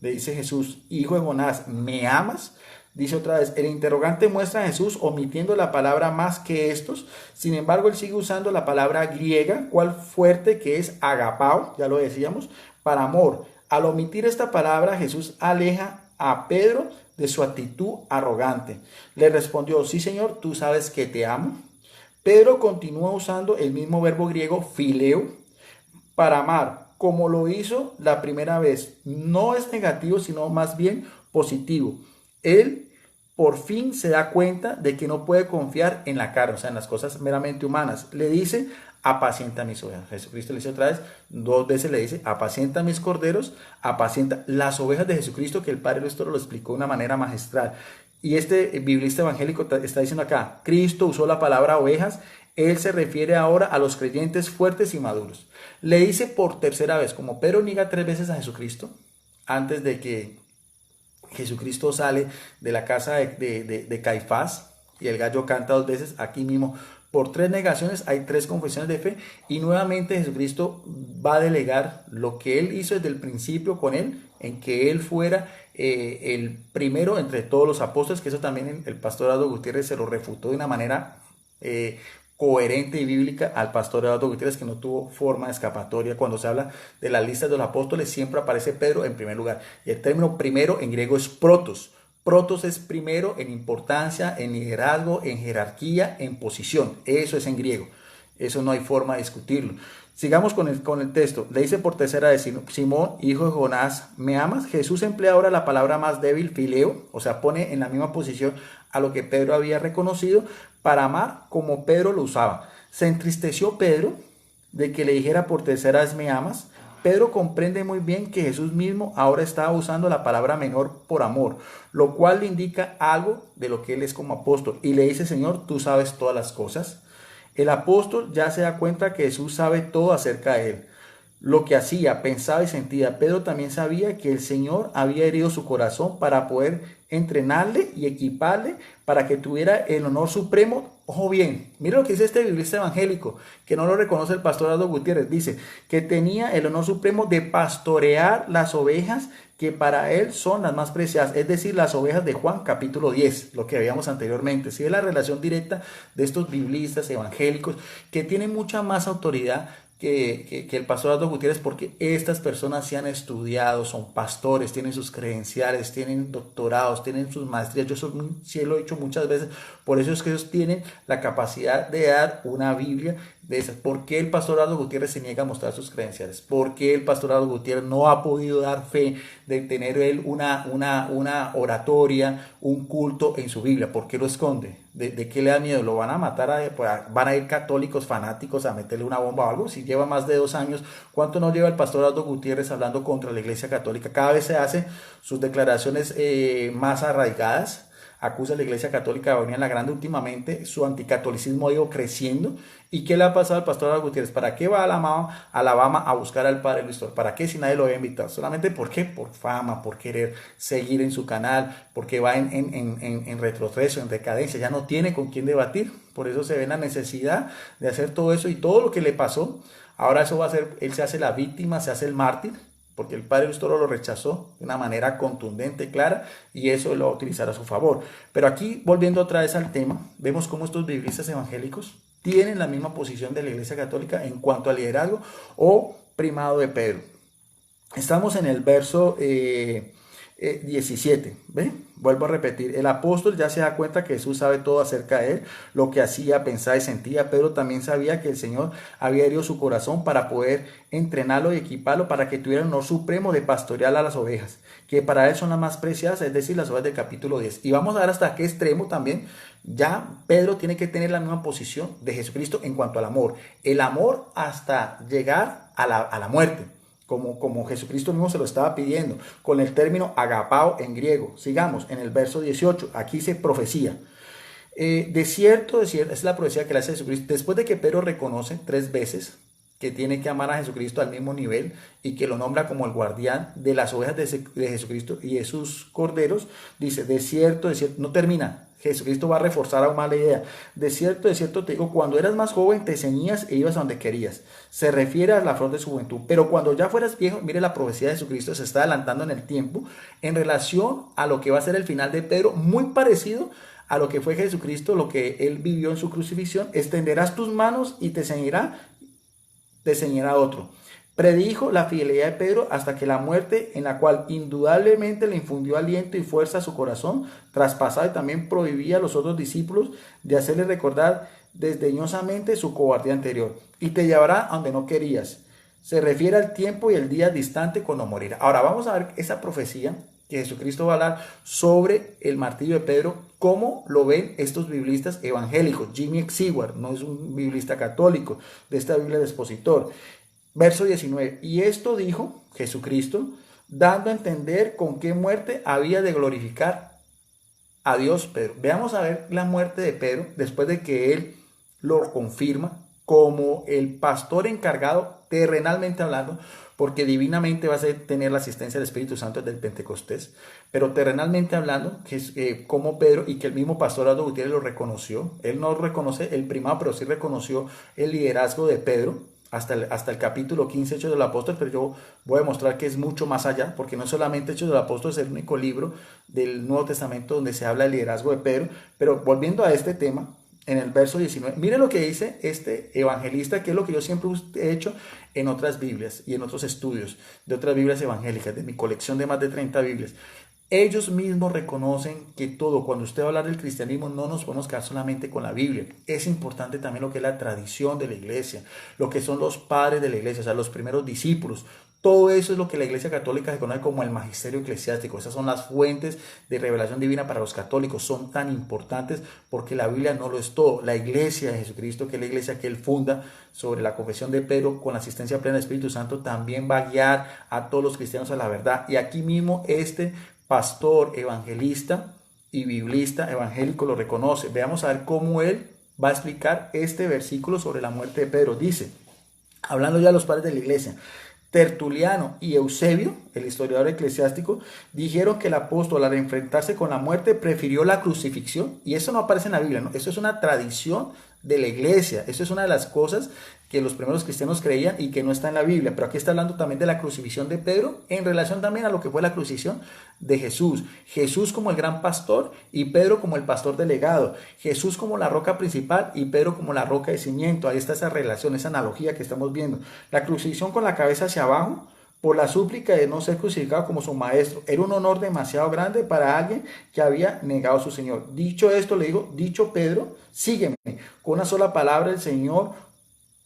le dice Jesús, hijo de Jonás, ¿me amas? Dice otra vez, el interrogante muestra a Jesús omitiendo la palabra más que estos, sin embargo él sigue usando la palabra griega, cual fuerte, que es agapao, ya lo decíamos, para amor. Al omitir esta palabra, Jesús aleja a Pedro de su actitud arrogante. Le respondió, sí Señor, tú sabes que te amo. Pedro continúa usando el mismo verbo griego fileo para amar, como lo hizo la primera vez. No es negativo, sino más bien positivo. Él por fin se da cuenta de que no puede confiar en la carne, o sea, en las cosas meramente humanas. Le dice, apacienta mis ovejas. Jesucristo le dice otra vez, 2 veces le dice, apacienta mis corderos, apacienta las ovejas de Jesucristo, que el Padre nuestro lo explicó de una manera magistral. Y este biblista evangélico está diciendo acá, Cristo usó la palabra ovejas, él se refiere ahora a los creyentes fuertes y maduros. Le dice por tercera vez, como Pedro niega 3 veces a Jesucristo, antes de que Jesucristo sale de la casa de Caifás y el gallo canta 2 veces, aquí mismo por 3 negaciones hay 3 confesiones de fe, y nuevamente Jesucristo va a delegar lo que él hizo desde el principio con él, en que él fuera el primero entre todos los apóstoles, que eso también el pastor Eduardo Gutiérrez se lo refutó de una manera coherente y bíblica al pastor Eduardo Gutiérrez, que no tuvo forma de escapatoria. Cuando se habla de la lista de los apóstoles siempre aparece Pedro en primer lugar, y el término primero en griego es protos. Protos es primero en importancia, en liderazgo, en jerarquía, en posición. Eso es en griego. Eso no hay forma de discutirlo. Sigamos con el texto. Le dice por tercera vez, Simón, hijo de Jonás, ¿me amas? Jesús emplea ahora la palabra más débil, fileo, o sea, pone en la misma posición a lo que Pedro había reconocido, para amar como Pedro lo usaba. Se entristeció Pedro de que le dijera por tercera vez, ¿me amas? Pedro comprende muy bien que Jesús mismo ahora estaba usando la palabra menor por amor, lo cual le indica algo de lo que él es como apóstol. Y le dice, Señor, tú sabes todas las cosas. El apóstol ya se da cuenta que Jesús sabe todo acerca de él, lo que hacía, pensaba y sentía. Pedro también sabía que el Señor había herido su corazón para poder entrenarle y equiparle para que tuviera el honor supremo Ojo bien, mira lo que dice este biblista evangélico, que no lo reconoce el pastor Aldo Gutiérrez. Dice que tenía el honor supremo de pastorear las ovejas que para él son las más preciadas, es decir, las ovejas de Juan capítulo 10, lo que veíamos anteriormente. Si es la relación directa de estos biblistas evangélicos que tienen mucha más autoridad que el pastor Aldo Gutiérrez, porque estas personas se han estudiado, son pastores, tienen sus credenciales, tienen doctorados, tienen sus maestrías. Yo sí lo he dicho muchas veces, por eso es que ellos tienen la capacidad de dar una Biblia de esas. ¿Por qué el pastor Aldo Gutiérrez se niega a mostrar sus credenciales? ¿Por qué el pastor Aldo Gutiérrez no ha podido dar fe de tener él una oratoria, un culto en su Biblia? ¿Por qué lo esconde? ¿De qué le da miedo? ¿Lo van a matar? ¿Van a ir católicos fanáticos a meterle una bomba o algo? Si lleva más de 2 años, ¿cuánto no lleva el pastor Aldo Gutiérrez hablando contra la Iglesia Católica? Cada vez se hace sus declaraciones más arraigadas. Acusa a la Iglesia Católica de venir en la grande. Últimamente su anticatolicismo ha ido creciendo. ¿Y qué le ha pasado al pastor Aldo Gutiérrez? ¿Para qué va a Alabama a buscar al padre Luis Toro? ¿Para qué si nadie lo había invitado? Solamente ¿por qué? Por fama, por querer seguir en su canal, porque va en retroceso, en decadencia, ya no tiene con quién debatir. Por eso se ve la necesidad de hacer todo eso y todo lo que le pasó. Ahora eso va a ser, él se hace la víctima, se hace el mártir, porque el padre Luis Toro lo rechazó de una manera contundente, clara, y eso lo va a utilizar a su favor. Pero aquí, volviendo otra vez al tema, vemos cómo estos biblistas evangélicos tienen la misma posición de la Iglesia Católica en cuanto al liderazgo o primado de Pedro. Estamos en el verso 17, ¿ve? Vuelvo a repetir, el apóstol ya se da cuenta que Jesús sabe todo acerca de él, lo que hacía, pensaba y sentía. Pedro también sabía que el Señor había herido su corazón para poder entrenarlo y equiparlo para que tuviera el honor supremo de pastorear a las ovejas, que para él son las más preciadas, es decir, las ovejas del capítulo 10. Y vamos a ver hasta qué extremo también ya Pedro tiene que tener la misma posición de Jesucristo en cuanto al amor. El amor hasta llegar a la muerte. Como Jesucristo mismo se lo estaba pidiendo, con el término agapao en griego. Sigamos en el verso 18, aquí se profecía. De cierto, es la profecía que le hace Jesucristo, después de que Pedro reconoce 3 veces que tiene que amar a Jesucristo al mismo nivel y que lo nombra como el guardián de las ovejas de Jesucristo y de sus corderos, dice, de cierto, no termina. Jesucristo va a reforzar aún más la idea. De cierto te digo, cuando eras más joven te ceñías e ibas a donde querías. Se refiere a la flor de su juventud. Pero cuando ya fueras viejo, mire, la profecía de Jesucristo se está adelantando en el tiempo en relación a lo que va a ser el final de Pedro, muy parecido a lo que fue Jesucristo, lo que él vivió en su crucifixión. Extenderás tus manos y te ceñirá otro. Predijo la fidelidad de Pedro hasta que la muerte, en la cual indudablemente le infundió aliento y fuerza a su corazón, traspasaba y también prohibía a los otros discípulos de hacerle recordar desdeñosamente su cobardía anterior. Y te llevará a donde no querías. Se refiere al tiempo y el día distante cuando morirá. Ahora vamos a ver esa profecía que Jesucristo va a hablar sobre el martirio de Pedro, cómo lo ven estos biblistas evangélicos. Jimmy Seward no es un biblista católico de esta Biblia de expositor. Verso 19, y esto dijo Jesucristo, dando a entender con qué muerte había de glorificar a Dios Pedro. Veamos a ver la muerte de Pedro después de que él lo confirma como el pastor encargado, terrenalmente hablando, porque divinamente va a tener la asistencia del Espíritu Santo desde el Pentecostés, pero terrenalmente hablando, que es como Pedro, y que el mismo pastor Aldo Gutiérrez lo reconoció. Él no reconoce el primado, pero sí reconoció el liderazgo de Pedro, hasta el capítulo 15, Hechos del Apóstol, pero yo voy a mostrar que es mucho más allá, porque no solamente Hechos del Apóstol es el único libro del Nuevo Testamento donde se habla del liderazgo de Pedro. Pero volviendo a este tema, en el verso 19, mire lo que dice este evangelista, que es lo que yo siempre he hecho en otras Biblias y en otros estudios de otras Biblias evangélicas, de mi colección de más de 30 Biblias. Ellos mismos reconocen que todo, cuando usted va a hablar del cristianismo, no nos podemos quedar solamente con la Biblia. Es importante también lo que es la tradición de la iglesia, lo que son los padres de la iglesia, o sea, los primeros discípulos. Todo eso es lo que la Iglesia Católica se conoce como el magisterio eclesiástico. Esas son las fuentes de revelación divina para los católicos. Son tan importantes porque la Biblia no lo es todo. La Iglesia de Jesucristo, que es la iglesia que él funda sobre la confesión de Pedro, con la asistencia plena del Espíritu Santo, también va a guiar a todos los cristianos a la verdad. Y aquí mismo este pastor evangelista y biblista evangélico lo reconoce. Veamos a ver cómo él va a explicar este versículo sobre la muerte de Pedro. Dice, hablando ya de los padres de la iglesia, Tertuliano y Eusebio, el historiador eclesiástico, dijeron que el apóstol al enfrentarse con la muerte prefirió la crucifixión, y eso no aparece en la Biblia, ¿no? Eso es una tradición de la iglesia, eso es una de las cosas que los primeros cristianos creían y que no está en la Biblia, pero aquí está hablando también de la crucifixión de Pedro en relación también a lo que fue la crucifixión de Jesús. Jesús como el gran pastor y Pedro como el pastor delegado, Jesús como la roca principal y Pedro como la roca de cimiento. Ahí está esa relación, esa analogía que estamos viendo. La crucifixión con la cabeza hacia abajo por la súplica de no ser crucificado como su maestro. Era un honor demasiado grande para alguien que había negado a su Señor. Dicho esto, le digo, dicho Pedro, sígueme. Con una sola palabra el Señor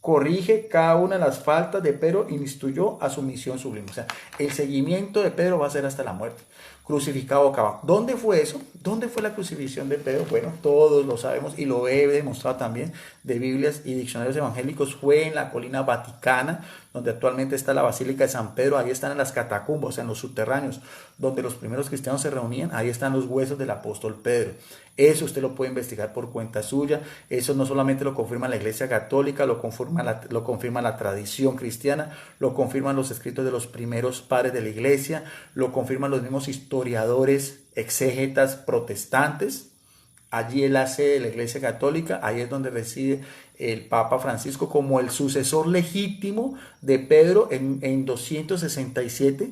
corrige cada una de las faltas de Pedro y instruyó a su misión sublime. O sea, el seguimiento de Pedro va a ser hasta la muerte, crucificado boca abajo. ¿Dónde fue eso? ¿Dónde fue la crucifixión de Pedro? Bueno, todos lo sabemos y lo he demostrado también de Biblias y diccionarios evangélicos. Fue en la colina Vaticana, donde actualmente está la Basílica de San Pedro. Ahí están en las catacumbas, o sea, en los subterráneos, donde los primeros cristianos se reunían. Ahí están los huesos del apóstol Pedro. Eso usted lo puede investigar por cuenta suya. Eso no solamente lo confirma la Iglesia Católica, lo confirma la tradición cristiana, lo confirman los escritos de los primeros padres de la Iglesia, lo confirman los mismos historiadores, exégetas protestantes. Allí es la sede de la Iglesia Católica, ahí es donde reside el Papa Francisco como el sucesor legítimo de Pedro en 267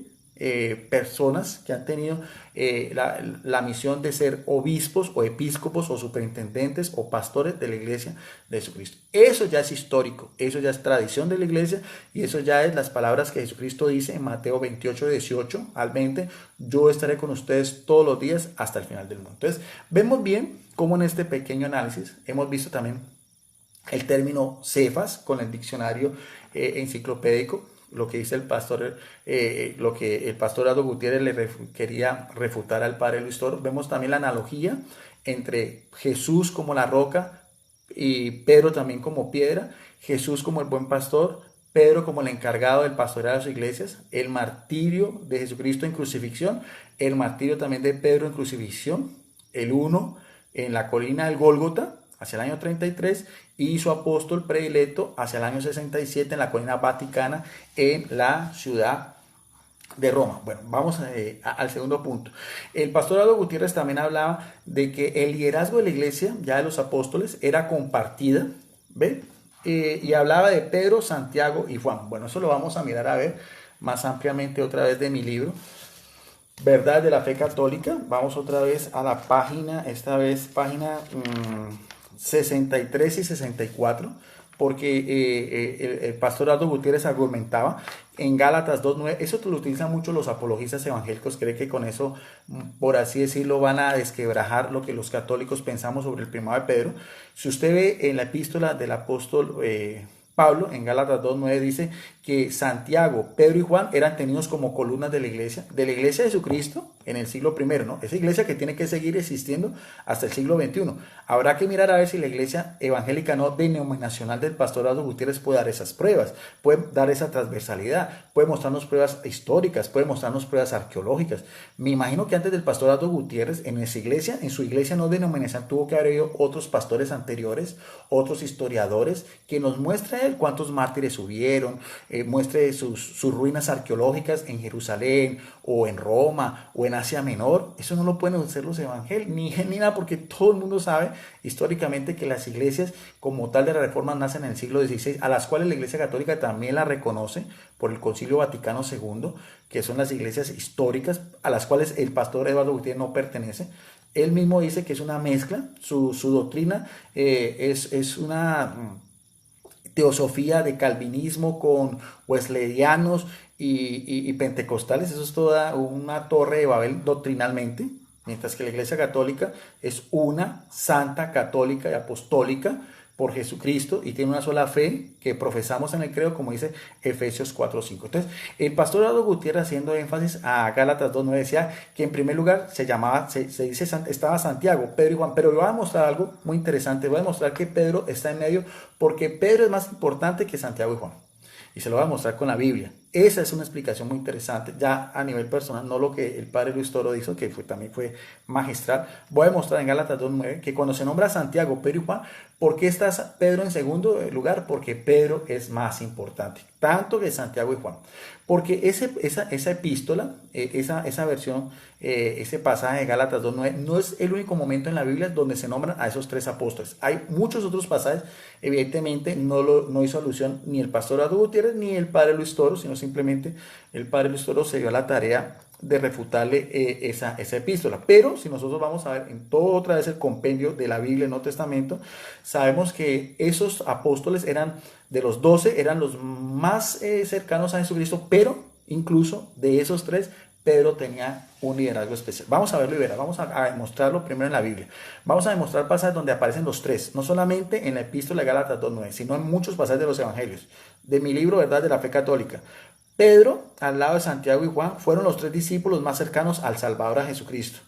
personas que han tenido la misión de ser obispos o episcopos o superintendentes o pastores de la Iglesia de Jesucristo. Eso ya es histórico, eso ya es tradición de la Iglesia y eso ya es las palabras que Jesucristo dice en Mateo 28, 18 al 20, yo estaré con ustedes todos los días hasta el final del mundo. Entonces, vemos bien cómo en este pequeño análisis hemos visto también el término Cefas con el diccionario enciclopédico, lo que dice el pastor, lo que el pastor Aldo Gutiérrez quería refutar al padre Luis Toro. Vemos también la analogía entre Jesús como la roca y Pedro también como piedra, Jesús como el buen pastor, Pedro como el encargado del pastoreado de sus iglesias, el martirio de Jesucristo en crucifixión, el martirio también de Pedro en crucifixión, el uno en la colina del Gólgota hacia el año 33 y su apóstol predilecto hacia el año 67 en la colina Vaticana en la ciudad de Roma. Bueno, vamos al segundo punto. El pastor Aldo Gutiérrez también hablaba de que el liderazgo de la iglesia, ya de los apóstoles, era compartida, ¿ve? Y hablaba de Pedro, Santiago y Juan. Bueno, eso lo vamos a mirar a ver más ampliamente otra vez de mi libro, Verdad de la Fe Católica. Vamos otra vez a la página, esta vez página 63 y 64, porque el pastor Aldo Gutiérrez argumentaba en Gálatas 2:9, eso lo utilizan mucho los apologistas evangélicos, creen que con eso, por así decirlo, van a desquebrajar lo que los católicos pensamos sobre el primado de Pedro. Si usted ve en la epístola del apóstol Pablo, en Gálatas 2:9 dice que Santiago, Pedro y Juan eran tenidos como columnas de la iglesia de Jesucristo en el siglo I, ¿no? Esa iglesia que tiene que seguir existiendo hasta el siglo XXI. Habrá que mirar a ver si la iglesia evangélica no denominacional del pastor Aldo Gutiérrez puede dar esas pruebas, puede dar esa transversalidad, puede mostrarnos pruebas históricas, puede mostrarnos pruebas arqueológicas. Me imagino que antes del pastor Aldo Gutiérrez, en su iglesia no denominacional, tuvo que haber habido otros pastores anteriores, otros historiadores, que nos muestren cuántos mártires hubieron, muestre sus ruinas arqueológicas en Jerusalén o en Roma o en Asia Menor. Eso no lo pueden hacer los evangélicos ni nada, porque todo el mundo sabe históricamente que las iglesias como tal de la Reforma nacen en el siglo XVI, a las cuales la Iglesia Católica también la reconoce por el Concilio Vaticano II, que son las iglesias históricas a las cuales el pastor Eduardo Gutiérrez no pertenece. Él mismo dice que es una mezcla, su doctrina es una teosofía de calvinismo con wesleyanianos y pentecostales. Eso es toda una torre de Babel doctrinalmente, mientras que la Iglesia Católica es una santa, católica y apostólica por Jesucristo y tiene una sola fe que profesamos en el credo, como dice Efesios 4:5. Entonces, el pastor Aldo Gutiérrez, haciendo énfasis a Gálatas 2:9, decía que en primer lugar se dice, estaba Santiago, Pedro y Juan, pero voy a mostrar algo muy interesante. Voy a mostrar que Pedro está en medio porque Pedro es más importante que Santiago y Juan. Y se lo voy a mostrar con la Biblia. Esa es una explicación muy interesante, ya a nivel personal, no lo que el padre Luis Toro hizo, que también fue magistral. Voy a mostrar en Gálatas 2:9 que cuando se nombra Santiago, Pedro y Juan, ¿por qué está Pedro en segundo lugar? Porque Pedro es más importante, tanto que Santiago y Juan. Porque esa epístola, esa versión, ese pasaje de Gálatas 2:9, no es el único momento en la Biblia donde se nombran a esos tres apóstoles. Hay muchos otros pasajes, evidentemente no hizo alusión ni el pastor Ado Gutiérrez ni el padre Luis Toro, sino simplemente el padre Luis Toro se dio a la tarea de refutarle esa epístola. Pero si nosotros vamos a ver en todo otra vez el compendio de la Biblia, el Nuevo Testamento, sabemos que esos apóstoles eran de los 12, eran los más cercanos a Jesucristo, pero incluso de esos tres, Pedro tenía un liderazgo especial. Vamos a verlo y verá, vamos a demostrarlo primero en la Biblia. Vamos a demostrar pasajes donde aparecen los tres, no solamente en la epístola de Gálatas 2:9, sino en muchos pasajes de los evangelios. De mi libro, Verdad de la Fe Católica. Pedro, al lado de Santiago y Juan, fueron los tres discípulos más cercanos al Salvador, a Jesucristo.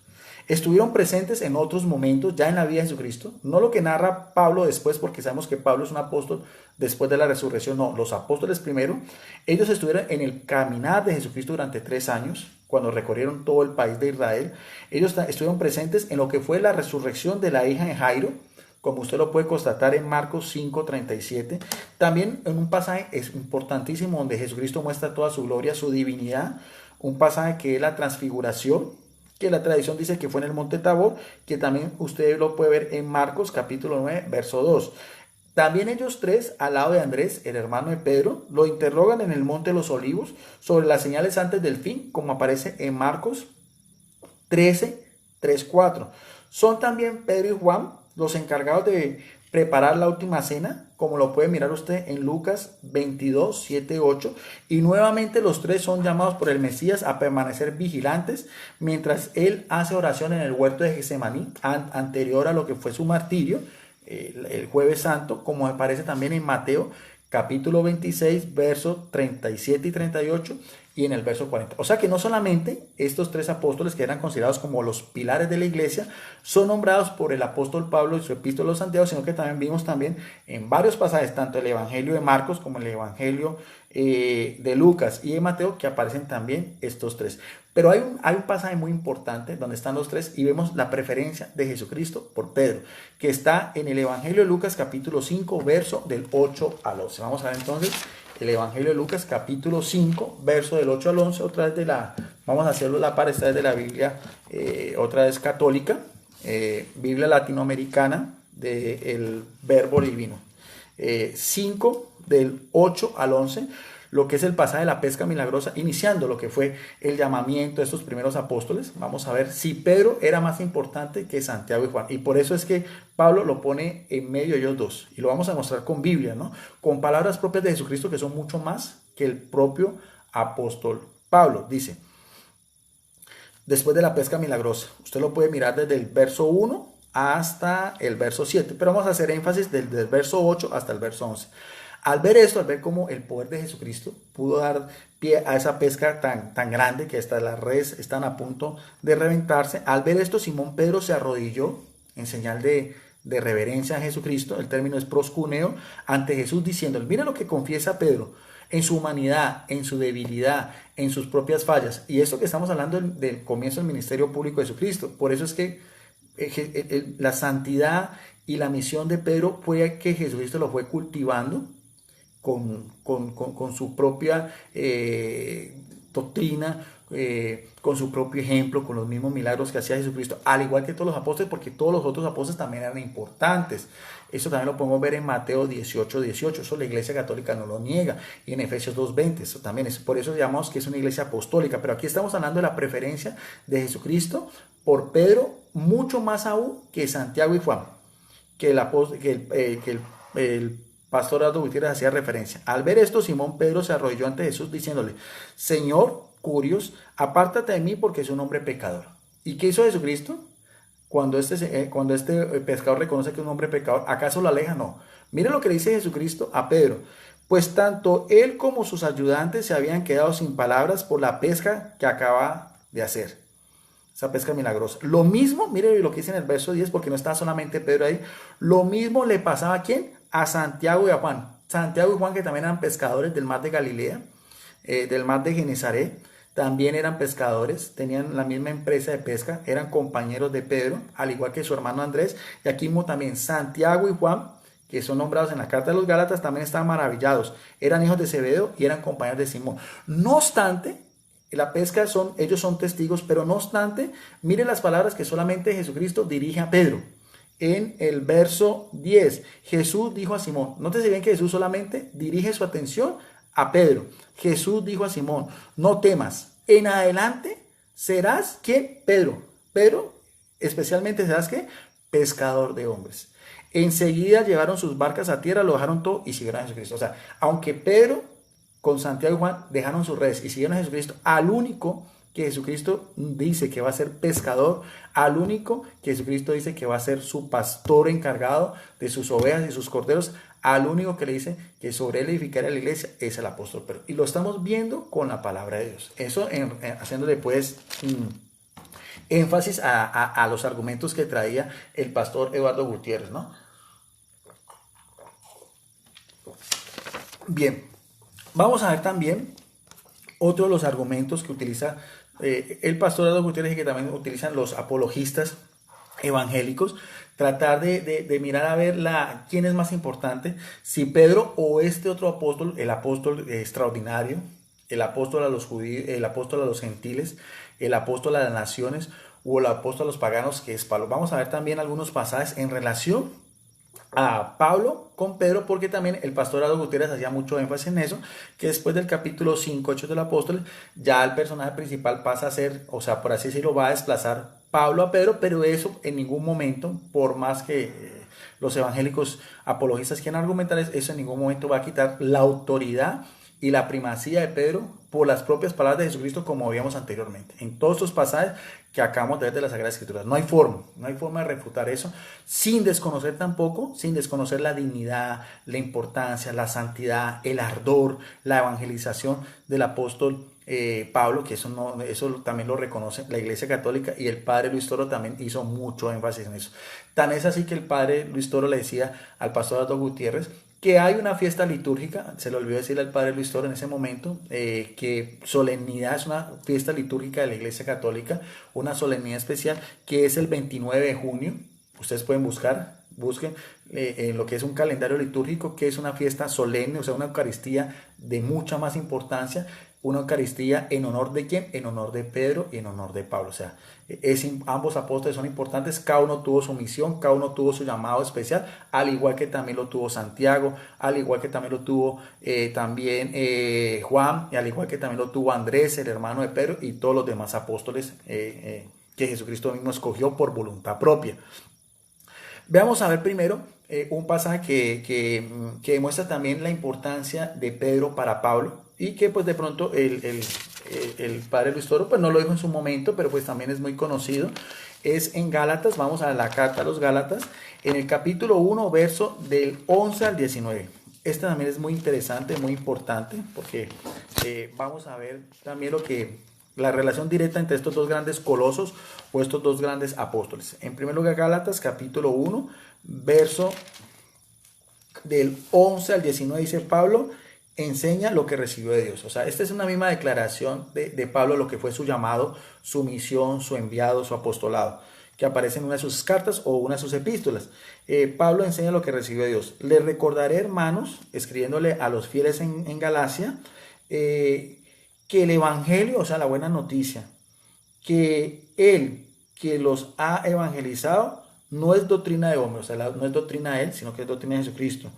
Estuvieron presentes en otros momentos ya en la vida de Jesucristo, no lo que narra Pablo después, porque sabemos que Pablo es un apóstol después de la resurrección, no, los apóstoles primero. Ellos estuvieron en el caminar de Jesucristo durante 3 años, cuando recorrieron todo el país de Israel. Ellos estuvieron presentes en lo que fue la resurrección de la hija de Jairo, como usted lo puede constatar en Marcos 5:37. También en un pasaje es importantísimo donde Jesucristo muestra toda su gloria, su divinidad, un pasaje que es la transfiguración, que la tradición dice que fue en el monte Tabor, que también usted lo puede ver en Marcos capítulo 9, verso 2. También ellos tres, al lado de Andrés, el hermano de Pedro, lo interrogan en el monte de los Olivos sobre las señales antes del fin, como aparece en Marcos 13, 3, 4. Son también Pedro y Juan los encargados de preparar la última cena, como lo puede mirar usted en Lucas 22, 7, 8. Y nuevamente los tres son llamados por el Mesías a permanecer vigilantes mientras él hace oración en el huerto de Getsemaní, anterior a lo que fue su martirio, el jueves santo, como aparece también en Mateo capítulo 26, versos 37 y 38, y en el verso 40. O sea que no solamente estos tres apóstoles, que eran considerados como los pilares de la iglesia, son nombrados por el apóstol Pablo en su epístola a los Santiago, sino que también vimos también en varios pasajes, tanto el evangelio de Marcos como el evangelio de Lucas y de Mateo, que aparecen también estos tres. Pero hay un pasaje muy importante donde están los tres y vemos la preferencia de Jesucristo por Pedro, que está en el evangelio de Lucas capítulo 5, verso del 8 al 11. Vamos a ver entonces el evangelio de Lucas capítulo 5, verso del 8 al 11, otra vez vamos a hacerlo la par, esta vez de la Biblia, otra vez católica, Biblia latinoamericana del Verbo Divino. 5 del 8 al 11, lo que es el pasaje de la pesca milagrosa, iniciando lo que fue el llamamiento de estos primeros apóstoles. Vamos a ver si Pedro era más importante que Santiago y Juan, y por eso es que Pablo lo pone en medio de ellos dos, y lo vamos a mostrar con Biblia, ¿no? Con palabras propias de Jesucristo que son mucho más que el propio apóstol Pablo. Dice, después de la pesca milagrosa, usted lo puede mirar desde el verso 1 hasta el verso 7, pero vamos a hacer énfasis desde el verso 8 hasta el verso 11. Al ver esto, al ver cómo el poder de Jesucristo pudo dar pie a esa pesca tan grande que hasta las redes están a punto de reventarse, al ver esto, Simón Pedro se arrodilló en señal de reverencia a Jesucristo, el término es proscuneo, ante Jesús diciéndole, mira lo que confiesa Pedro, en su humanidad, en su debilidad, en sus propias fallas. Y esto que estamos hablando del comienzo del ministerio público de Jesucristo. Por eso es que la santidad y la misión de Pedro fue que Jesucristo lo fue cultivando con su propia doctrina, con su propio ejemplo, con los mismos milagros que hacía Jesucristo, al igual que todos los apóstoles, porque todos los otros apóstoles también eran importantes. Eso también lo podemos ver en Mateo 18, 18, eso la Iglesia Católica no lo niega, y en Efesios 2, 20, eso también es, por eso llamamos que es una iglesia apostólica, pero aquí estamos hablando de la preferencia de Jesucristo por Pedro, mucho más aún que Santiago y Juan, que el pastor Aldo Gutiérrez hacía referencia. Al ver esto, Simón Pedro se arrodilló ante Jesús diciéndole, Señor, curios, apártate de mí porque soy un hombre pecador. ¿Y qué hizo Jesucristo? Cuando este pescador reconoce que es un hombre pecador, ¿acaso lo aleja? No. Mire lo que le dice Jesucristo a Pedro. Pues tanto él como sus ayudantes se habían quedado sin palabras por la pesca que acaba de hacer. Esa pesca milagrosa. Lo mismo, mire lo que dice en el verso 10, porque no está solamente Pedro ahí. Lo mismo le pasaba ¿a quién? A Santiago y a Juan. Santiago y Juan, que también eran pescadores del mar de Galilea. del mar de Genesaret. También eran pescadores, tenían la misma empresa de pesca, eran compañeros de Pedro, al igual que su hermano Andrés. Y aquí mismo también Santiago y Juan, que son nombrados en la carta de los Gálatas, también estaban maravillados. Eran hijos de Zebedeo y eran compañeros de Simón. No obstante, la pesca ellos son testigos, pero no obstante, miren las palabras que solamente Jesucristo dirige a Pedro. En el verso 10, Jesús dijo a Simón, nótese bien que Jesús solamente dirige su atención a Pedro. Jesús dijo a Simón, no temas, en adelante serás, ¿qué? Pedro. Pedro, especialmente serás, ¿qué? Pescador de hombres. Enseguida llevaron sus barcas a tierra, lo dejaron todo y siguieron a Jesucristo. O sea, aunque Pedro con Santiago y Juan dejaron sus redes y siguieron a Jesucristo, al único que Jesucristo dice que va a ser pescador, al único que Jesucristo dice que va a ser su pastor encargado de sus ovejas y sus corderos, al único que le dice que sobre él edificará la iglesia es el apóstol Pedro. Y lo estamos viendo con la palabra de Dios. Eso haciéndole pues énfasis a los argumentos que traía el pastor Eduardo Gutiérrez, ¿no? Bien, vamos a ver también otro de los argumentos que utiliza el pastor Eduardo Gutiérrez y que también utilizan los apologistas evangélicos, tratar de mirar a ver quién es más importante, si Pedro o este otro apóstol, el apóstol extraordinario, el apóstol a los judíos, el apóstol a los gentiles, el apóstol a las naciones o el apóstol a los paganos, que es Pablo. Vamos a ver también algunos pasajes en relación a Pablo con Pedro, porque también el pastor Eduardo Gutiérrez hacía mucho énfasis en eso, que después del capítulo 5, 8 del apóstol, ya el personaje principal pasa a ser, o sea, por así decirlo, va a desplazar Pablo a Pedro, pero eso en ningún momento, por más que los evangélicos apologistas quieran argumentar, eso en ningún momento va a quitar la autoridad y la primacía de Pedro por las propias palabras de Jesucristo, como veíamos anteriormente. En todos estos pasajes que acabamos de ver de las Sagradas Escrituras, no hay forma de refutar eso, sin desconocer tampoco, sin desconocer la dignidad, la importancia, la santidad, el ardor, la evangelización del apóstol Pablo, que eso también lo reconoce la Iglesia Católica, y el padre Luis Toro también hizo mucho énfasis en eso. Tan es así que el padre Luis Toro le decía al pastor Eduardo Gutiérrez que hay una fiesta litúrgica, se le olvidó decirle al padre Luis Toro en ese momento, que solemnidad es una fiesta litúrgica de la Iglesia Católica, una solemnidad especial que es el 29 de junio, ustedes pueden busquen lo que es un calendario litúrgico, que es una fiesta solemne, o sea, una Eucaristía de mucha más importancia, una Eucaristía en honor de ¿quién? En honor de Pedro y en honor de Pablo. O sea, ambos apóstoles son importantes, cada uno tuvo su misión, cada uno tuvo su llamado especial, al igual que también lo tuvo Santiago, al igual que también lo tuvo Juan, y al igual que también lo tuvo Andrés, el hermano de Pedro, y todos los demás apóstoles que Jesucristo mismo escogió por voluntad propia. Veamos a ver primero un pasaje que demuestra también la importancia de Pedro para Pablo, y que pues de pronto el padre Luis Toro pues no lo dijo en su momento, pero pues también es muy conocido. Es en Gálatas, vamos a la carta a los Gálatas, en el capítulo 1, verso del 11 al 19. Esta también es muy interesante, muy importante, porque vamos a ver también la relación directa entre estos dos grandes colosos o estos dos grandes apóstoles. En primer lugar, Gálatas capítulo 1, verso del 11 al 19, dice: Pablo enseña lo que recibió de Dios. O sea, esta es una misma declaración de Pablo, lo que fue su llamado, su misión, su enviado, su apostolado, que aparece en una de sus cartas o una de sus epístolas. Pablo enseña lo que recibió de Dios. Les recordaré, hermanos, escribiéndole a los fieles en Galacia, que el evangelio, o sea, la buena noticia, que él que los ha evangelizado no es doctrina de hombre, o sea, no es doctrina de él, sino que es doctrina de Jesucristo.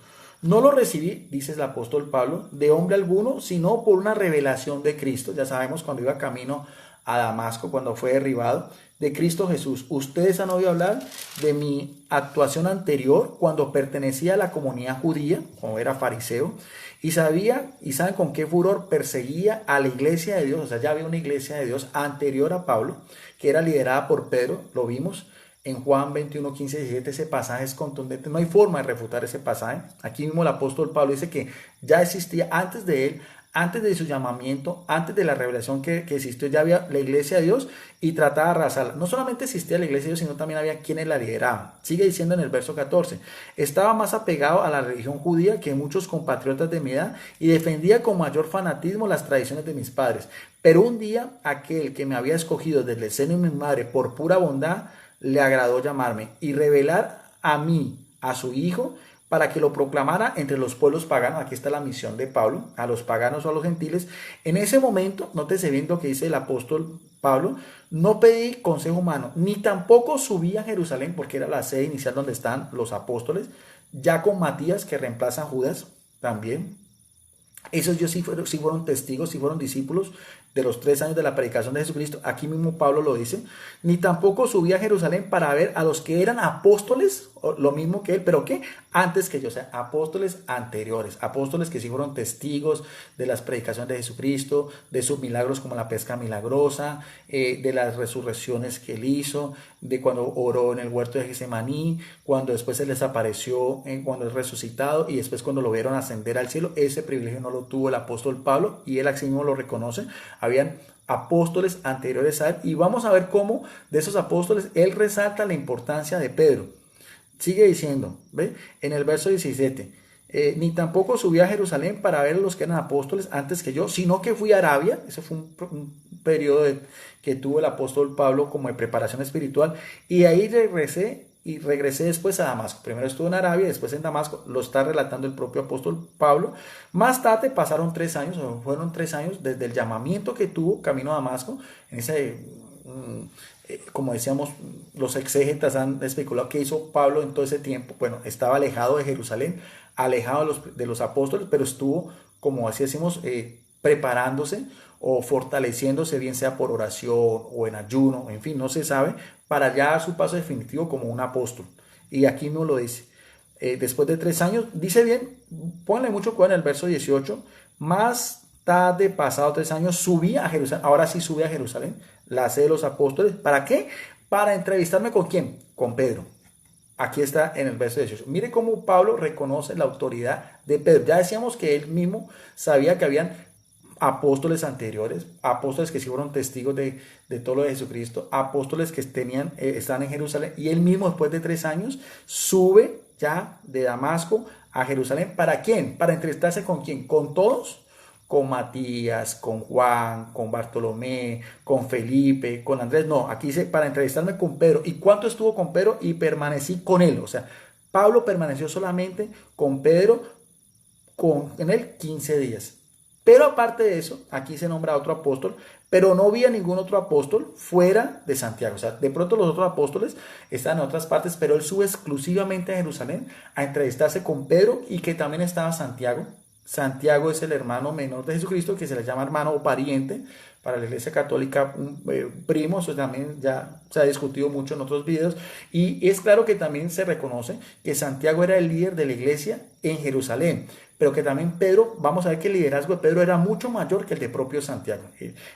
No lo recibí, dice el apóstol Pablo, de hombre alguno, sino por una revelación de Cristo. Ya sabemos, cuando iba camino a Damasco, cuando fue derribado, de Cristo Jesús. Ustedes han oído hablar de mi actuación anterior cuando pertenecía a la comunidad judía, como era fariseo, y saben con qué furor perseguía a la iglesia de Dios. O sea, ya había una iglesia de Dios anterior a Pablo, que era liderada por Pedro, lo vimos en Juan 21, 15, 17, ese pasaje es contundente, no hay forma de refutar ese pasaje. Aquí mismo el apóstol Pablo dice que ya existía antes de él, antes de su llamamiento, antes de la revelación que existió, ya había la iglesia de Dios y trataba de arrasarla. No solamente existía la iglesia de Dios, sino también había quienes la lideraban. Sigue diciendo en el verso 14, estaba más apegado a la religión judía que muchos compatriotas de mi edad y defendía con mayor fanatismo las tradiciones de mis padres. Pero un día aquel que me había escogido desde el seno de mi madre por pura bondad, le agradó llamarme y revelar a mí, a su hijo, para que lo proclamara entre los pueblos paganos. Aquí está la misión de Pablo, a los paganos o a los gentiles. En ese momento, nótese bien lo que dice el apóstol Pablo, no pedí consejo humano, ni tampoco subí a Jerusalén, porque era la sede inicial donde están los apóstoles, ya con Matías, que reemplaza a Judas también. Esos sí fueron testigos, sí fueron discípulos de los 3 años de la predicación de Jesucristo. Aquí mismo Pablo lo dice. Ni tampoco subí a Jerusalén para ver a los que eran apóstoles, lo mismo que él, pero ¿qué? Antes que yo, o sea, apóstoles anteriores, apóstoles que sí fueron testigos de las predicaciones de Jesucristo, de sus milagros como la pesca milagrosa, de las resurrecciones que él hizo, de cuando oró en el huerto de Getsemaní, cuando después se les apareció, cuando es resucitado y después cuando lo vieron ascender al cielo. Ese privilegio no lo tuvo el apóstol Pablo y él así mismo lo reconoce. Habían apóstoles anteriores a él y vamos a ver cómo de esos apóstoles él resalta la importancia de Pedro. Sigue diciendo, ¿ve? En el verso 17, ni tampoco subí a Jerusalén para ver a los que eran apóstoles antes que yo, sino que fui a Arabia. Ese fue un periodo que tuvo el apóstol Pablo como de preparación espiritual, y ahí regresé después a Damasco. Primero estuvo en Arabia, después en Damasco. Lo está relatando el propio apóstol Pablo. Más tarde pasaron 3 años, o fueron 3 años desde el llamamiento que tuvo camino a Damasco. En ese, como decíamos, los exégetas han especulado qué hizo Pablo en todo ese tiempo. Bueno, estaba alejado de Jerusalén, alejado de los apóstoles, pero estuvo, como así decimos, preparándose o fortaleciéndose, bien sea por oración o en ayuno, en fin, no se sabe, para ya dar su paso definitivo como un apóstol. Y aquí no lo dice. Después de 3 años, dice bien, ponle mucho cuidado en el verso 18, más tarde, pasado 3 años, subí a Jerusalén, ahora sí subí a Jerusalén, la sede de los apóstoles. ¿Para qué? Para entrevistarme con ¿quién? Con Pedro. Aquí está en el verso 18. Mire cómo Pablo reconoce la autoridad de Pedro. Ya decíamos que él mismo sabía que habían apóstoles anteriores, apóstoles que sí fueron testigos de todo lo de Jesucristo, apóstoles que están en Jerusalén, y él mismo después de 3 años sube ya de Damasco a Jerusalén. ¿Para quién? Para entrevistarse con quién, con todos, con Matías, con Juan, con Bartolomé, con Felipe, con Andrés. No, aquí dice para entrevistarme con Pedro. ¿Y cuánto estuvo con Pedro? Y permanecí con él. O sea, Pablo permaneció solamente con Pedro, en él 15 días. Pero aparte de eso, aquí se nombra otro apóstol, pero no había ningún otro apóstol fuera de Santiago. O sea, de pronto los otros apóstoles están en otras partes, pero él sube exclusivamente a Jerusalén a entrevistarse con Pedro, y que también estaba Santiago. Santiago es el hermano menor de Jesucristo, que se le llama hermano o pariente para la Iglesia Católica, un primo. Eso también ya se ha discutido mucho en otros videos, y es claro que también se reconoce que Santiago era el líder de la iglesia en Jerusalén, pero que también Pedro, vamos a ver que el liderazgo de Pedro era mucho mayor que el de propio Santiago.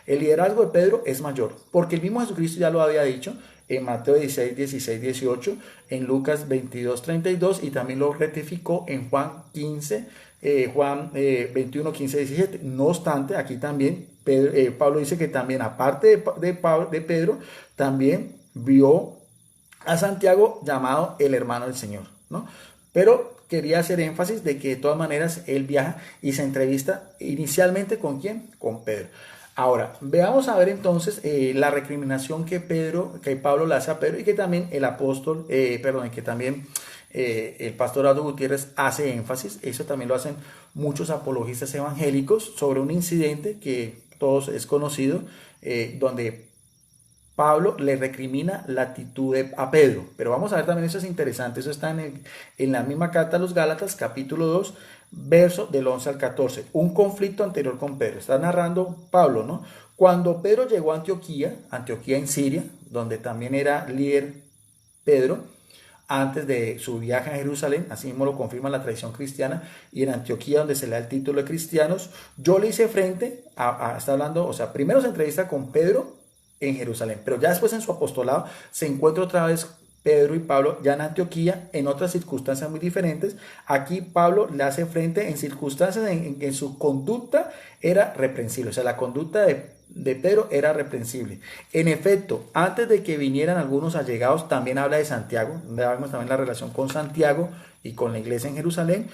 El liderazgo de Pedro es mayor, porque el mismo Jesucristo ya lo había dicho en Mateo 16, 16, 18, en Lucas 22, 32, y también lo rectificó en Juan 15, Juan 21, 15, 17. No obstante, aquí también Pablo dice que también, aparte de Pedro, también vio a Santiago, llamado el hermano del Señor, ¿no? Pero quería hacer énfasis de que de todas maneras él viaja y se entrevista inicialmente ¿con quién? Con Pedro. Ahora, veamos a ver entonces la recriminación que Pablo le hace a Pedro, y que también el apóstol, que también el pastor Aldo Gutiérrez hace énfasis. Eso también lo hacen muchos apologistas evangélicos, sobre un incidente que todos es conocido, donde Pablo le recrimina la actitud a Pedro. Pero vamos a ver también, eso es interesante, eso está en la misma carta a los Gálatas, capítulo 2, verso del 11 al 14. Un conflicto anterior con Pedro. Está narrando Pablo, ¿no? Cuando Pedro llegó a Antioquía en Siria, donde también era líder Pedro, antes de su viaje a Jerusalén, así mismo lo confirma la tradición cristiana, y en Antioquía, donde se le da el título de cristianos, yo le hice frente está hablando, o sea, primero se entrevista con Pedro en Jerusalén, pero ya después en su apostolado se encuentra otra vez Pedro y Pablo ya en Antioquía, en otras circunstancias muy diferentes. Aquí Pablo le hace frente en circunstancias en que su conducta era reprensible, o sea, la conducta de Pedro era reprensible. En efecto, antes de que vinieran algunos allegados, también habla de Santiago, vemos también la relación con Santiago y con la iglesia en Jerusalén.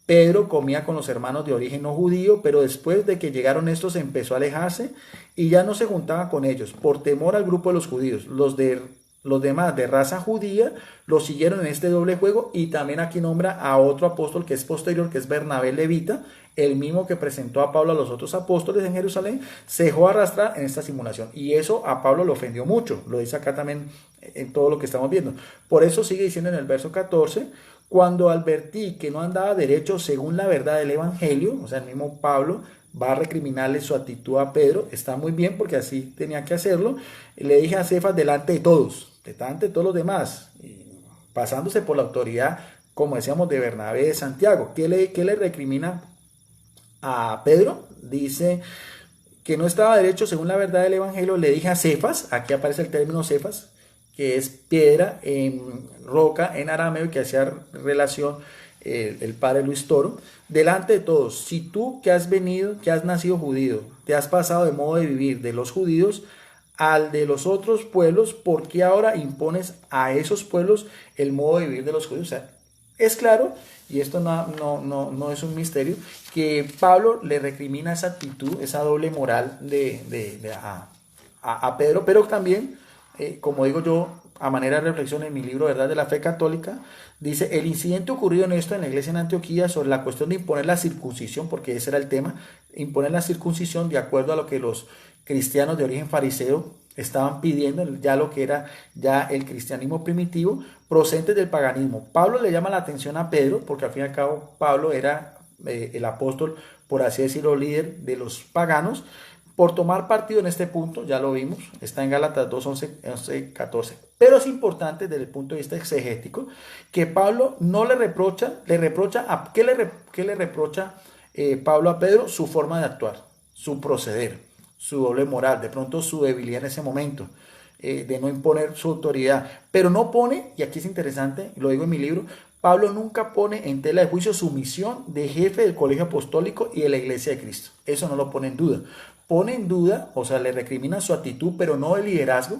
Pedro comía con los hermanos de origen no judío, pero después de que llegaron estos empezó a alejarse y ya no se juntaba con ellos por temor al grupo de los judíos. Los demás de raza judía lo siguieron en este doble juego, y también aquí nombra a otro apóstol que es posterior, que es Bernabé levita, el mismo que presentó a Pablo a los otros apóstoles en Jerusalén. Se dejó arrastrar en esta simulación y eso a Pablo le ofendió mucho, lo dice acá también en todo lo que estamos viendo. Por eso sigue diciendo en el verso 14: cuando advertí que no andaba derecho según la verdad del evangelio, o sea, el mismo Pablo va a recriminarle su actitud a Pedro. Está muy bien porque así tenía que hacerlo. Le dije a Cefas delante de todos los demás, pasándose por la autoridad, como decíamos, de Bernabé, de Santiago. ¿Qué le recrimina a Pedro? Dice que no estaba derecho según la verdad del evangelio. Le dije a Cefas, aquí aparece el término Cefas, que es piedra en roca en arameo, que hacía relación el padre Luis Toro, delante de todos: si tú que has venido, que has nacido judío, te has pasado de modo de vivir de los judíos al de los otros pueblos, ¿por qué ahora impones a esos pueblos el modo de vivir de los judíos? O sea, es claro, y esto no es un misterio, que Pablo le recrimina esa actitud, esa doble moral a Pedro, pero también, como digo yo, a manera de reflexión en mi libro Verdad de la Fe Católica, dice: el incidente ocurrido en esto en la iglesia en Antioquía sobre la cuestión de imponer la circuncisión, porque ese era el tema, imponer la circuncisión de acuerdo a lo que los cristianos de origen fariseo estaban pidiendo, ya lo que era ya el cristianismo primitivo, procedentes del paganismo. Pablo le llama la atención a Pedro, porque al fin y al cabo Pablo era el apóstol, por así decirlo, líder de los paganos, por tomar partido en este punto. Ya lo vimos, está en Gálatas 2, 11, 14. Pero es importante desde el punto de vista exegético que Pablo no le reprocha, ¿qué le reprocha Pablo a Pedro? Su forma de actuar, su proceder, su doble moral, de pronto su debilidad en ese momento, de no imponer su autoridad. Pero no pone, y aquí es interesante, lo digo en mi libro, Pablo nunca pone en tela de juicio su misión de jefe del colegio apostólico y de la iglesia de Cristo. Eso no lo pone en duda. Pone en duda, o sea, le recrimina su actitud, pero no el liderazgo,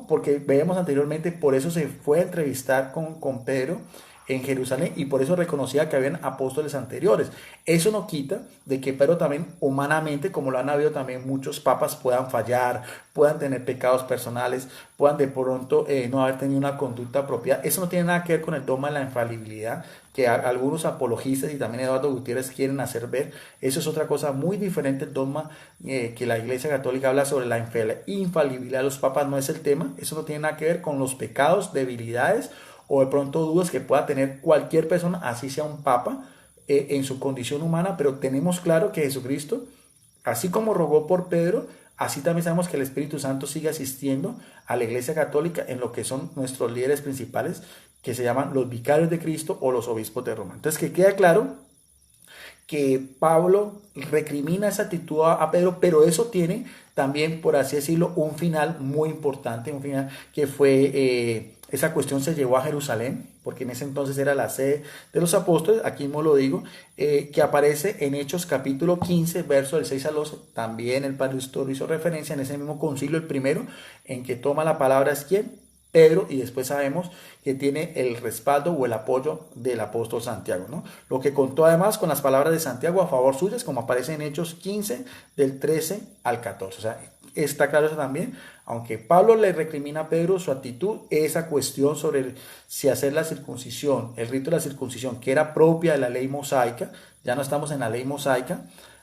porque veíamos anteriormente, por eso se fue a entrevistar con Pedro en Jerusalén, y por eso reconocía que habían apóstoles anteriores. Eso no quita de que Pedro también humanamente, como lo han habido también muchos papas, puedan fallar, puedan tener pecados personales, puedan de pronto no haber tenido una conducta apropiada. Eso no tiene nada que ver con el dogma de la infalibilidad que algunos apologistas y también Eduardo Gutiérrez quieren hacer ver. Eso es otra cosa muy diferente. El dogma que la Iglesia Católica habla sobre la infalibilidad de los papas no es el tema. Eso no tiene nada que ver con los pecados, debilidades o de pronto dudas que pueda tener cualquier persona, así sea un papa, en su condición humana. Pero tenemos claro que Jesucristo, así como rogó por Pedro, así también sabemos que el Espíritu Santo sigue asistiendo a la Iglesia Católica en lo que son nuestros líderes principales, que se llaman los vicarios de Cristo o los obispos de Roma. Entonces, que queda claro que Pablo recrimina esa actitud a Pedro, pero eso tiene también, por así decirlo, un final muy importante, un final que fue, esa cuestión se llevó a Jerusalén, porque en ese entonces era la sede de los apóstoles. Aquí mismo lo digo, que aparece en Hechos capítulo 15, verso del 6 al 12. También el padre Historia hizo referencia en ese mismo concilio, el primero, en que toma la palabra es ¿quién? Pedro, y después sabemos que tiene el respaldo o el apoyo del apóstol Santiago, ¿no? Lo que contó además con las palabras de Santiago a favor suyas, como aparece en Hechos 15, del 13 al 14. O sea, está claro eso también. Aunque Pablo le recrimina a Pedro su actitud, esa cuestión sobre si hacer la circuncisión, el rito de la circuncisión, que era propia de la ley mosaica, ya no estamos en la ley mosaica,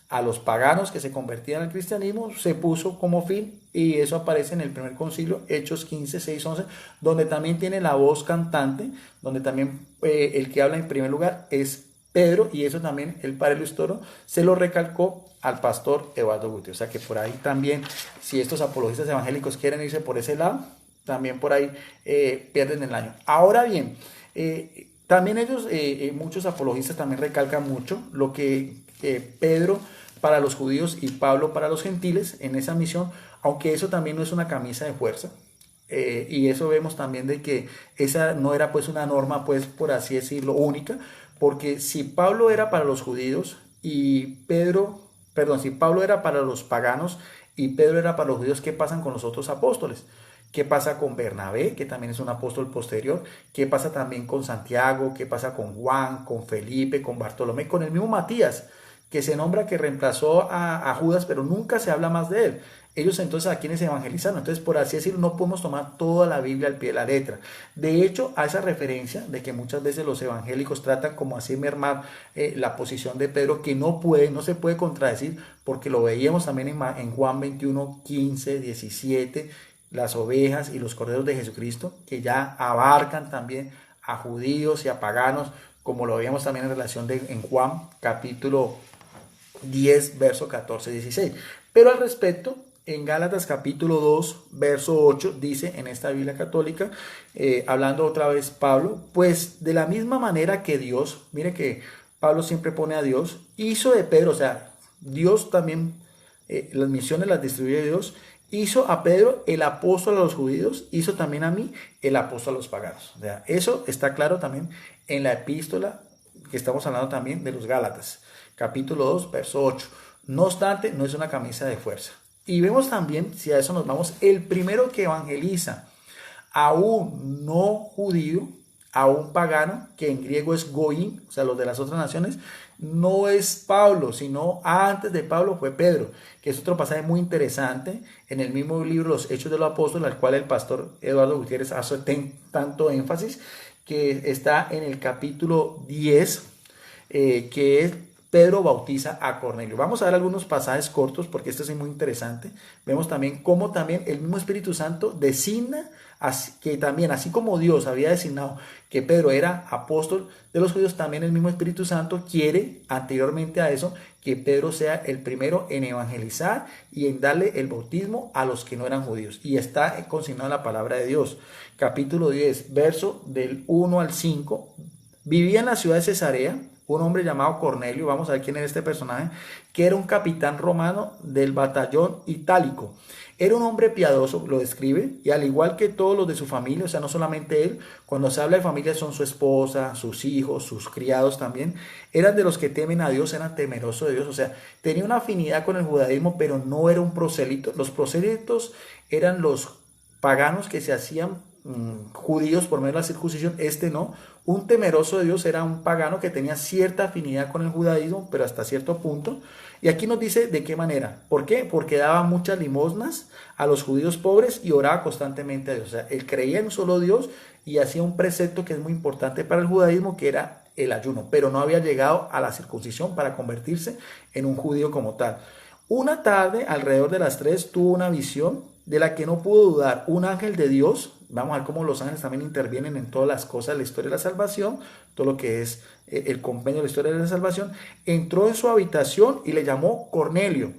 a los paganos que se convertían al cristianismo se puso como fin, y eso aparece en el primer concilio, Hechos 15, 6, 11, donde también tiene la voz cantante, donde también el que habla en primer lugar es Pedro, y eso también el padre Luis Toro se lo recalcó al pastor Eduardo Gutiérrez. O sea que por ahí también, si estos apologistas evangélicos quieren irse por ese lado, también por ahí pierden el año. Ahora bien, también ellos, muchos apologistas también recalcan mucho lo que Pedro para los judíos y Pablo para los gentiles en esa misión, aunque eso también no es una camisa de fuerza. Y eso vemos también de que esa no era pues una norma, pues por así decirlo, única, porque si Pablo era para los judíos y Pedro, perdón, si Pablo era para los paganos y Pedro era para los judíos, ¿qué pasan con los otros apóstoles? ¿Qué pasa con Bernabé, que también es un apóstol posterior? ¿Qué pasa también con Santiago? ¿Qué pasa con Juan, con Felipe, con Bartolomé, con el mismo Matías, que se nombra que reemplazó a Judas, pero nunca se habla más de él? Ellos entonces a quienes evangelizaron. Entonces, por así decirlo, no podemos tomar toda la Biblia al pie de la letra. De hecho, a esa referencia de que muchas veces los evangélicos tratan como así mermar la posición de Pedro, que no se puede contradecir, porque lo veíamos también en Juan 21, 15, 17, las ovejas y los corderos de Jesucristo, que ya abarcan también a judíos y a paganos, como lo veíamos también en relación en Juan capítulo 10, verso 14, 16. Pero al respecto, en Gálatas capítulo 2, verso 8, dice en esta Biblia católica, hablando otra vez Pablo, pues de la misma manera que Dios, mire que Pablo siempre pone a Dios, hizo de Pedro, o sea, Dios también, las misiones las distribuye Dios, hizo a Pedro el apóstol a los judíos, hizo también a mí el apóstol a los paganos. O sea, eso está claro también en la epístola que estamos hablando también de los Gálatas, capítulo 2, verso 8. No obstante, no es una camisa de fuerza. Y vemos también, si a eso nos vamos, el primero que evangeliza a un no judío, a un pagano, que en griego es goín, o sea, los de las otras naciones, no es Pablo, sino antes de Pablo fue Pedro, que es otro pasaje muy interesante en el mismo libro Los Hechos de los Apóstoles, al cual el pastor Eduardo Gutiérrez hace tanto énfasis, que está en el capítulo 10, que es Pedro bautiza a Cornelio. Vamos a ver algunos pasajes cortos porque esto es muy interesante. Vemos también cómo también el mismo Espíritu Santo designa que también, así como Dios había designado que Pedro era apóstol de los judíos, también el mismo Espíritu Santo quiere, anteriormente a eso, que Pedro sea el primero en evangelizar y en darle el bautismo a los que no eran judíos. Y está consignado en la palabra de Dios. Capítulo 10, verso del 1 al 5. Vivía en la ciudad de Cesarea un hombre llamado Cornelio, vamos a ver quién era este personaje, que era un capitán romano del batallón itálico. Era un hombre piadoso, lo describe, y al igual que todos los de su familia, o sea, no solamente él, cuando se habla de familia son su esposa, sus hijos, sus criados también, eran de los que temen a Dios, eran temerosos de Dios, o sea, tenía una afinidad con el judaísmo, pero no era un prosélito. Los prosélitos eran los paganos que se hacían judíos por medio de la circuncisión, este no. Un temeroso de Dios era un pagano que tenía cierta afinidad con el judaísmo, pero hasta cierto punto. Y aquí nos dice de qué manera. ¿Por qué? Porque daba muchas limosnas a los judíos pobres y oraba constantemente a Dios. O sea, él creía en un solo Dios y hacía un precepto que es muy importante para el judaísmo, que era el ayuno, pero no había llegado a la circuncisión para convertirse en un judío como tal. Una tarde, alrededor de las 3, tuvo una visión de la que no pudo dudar. Un ángel de Dios, vamos a ver cómo los ángeles también intervienen en todas las cosas de la historia de la salvación, todo lo que es el compendio de la historia de la salvación, entró en su habitación y le llamó Cornelio.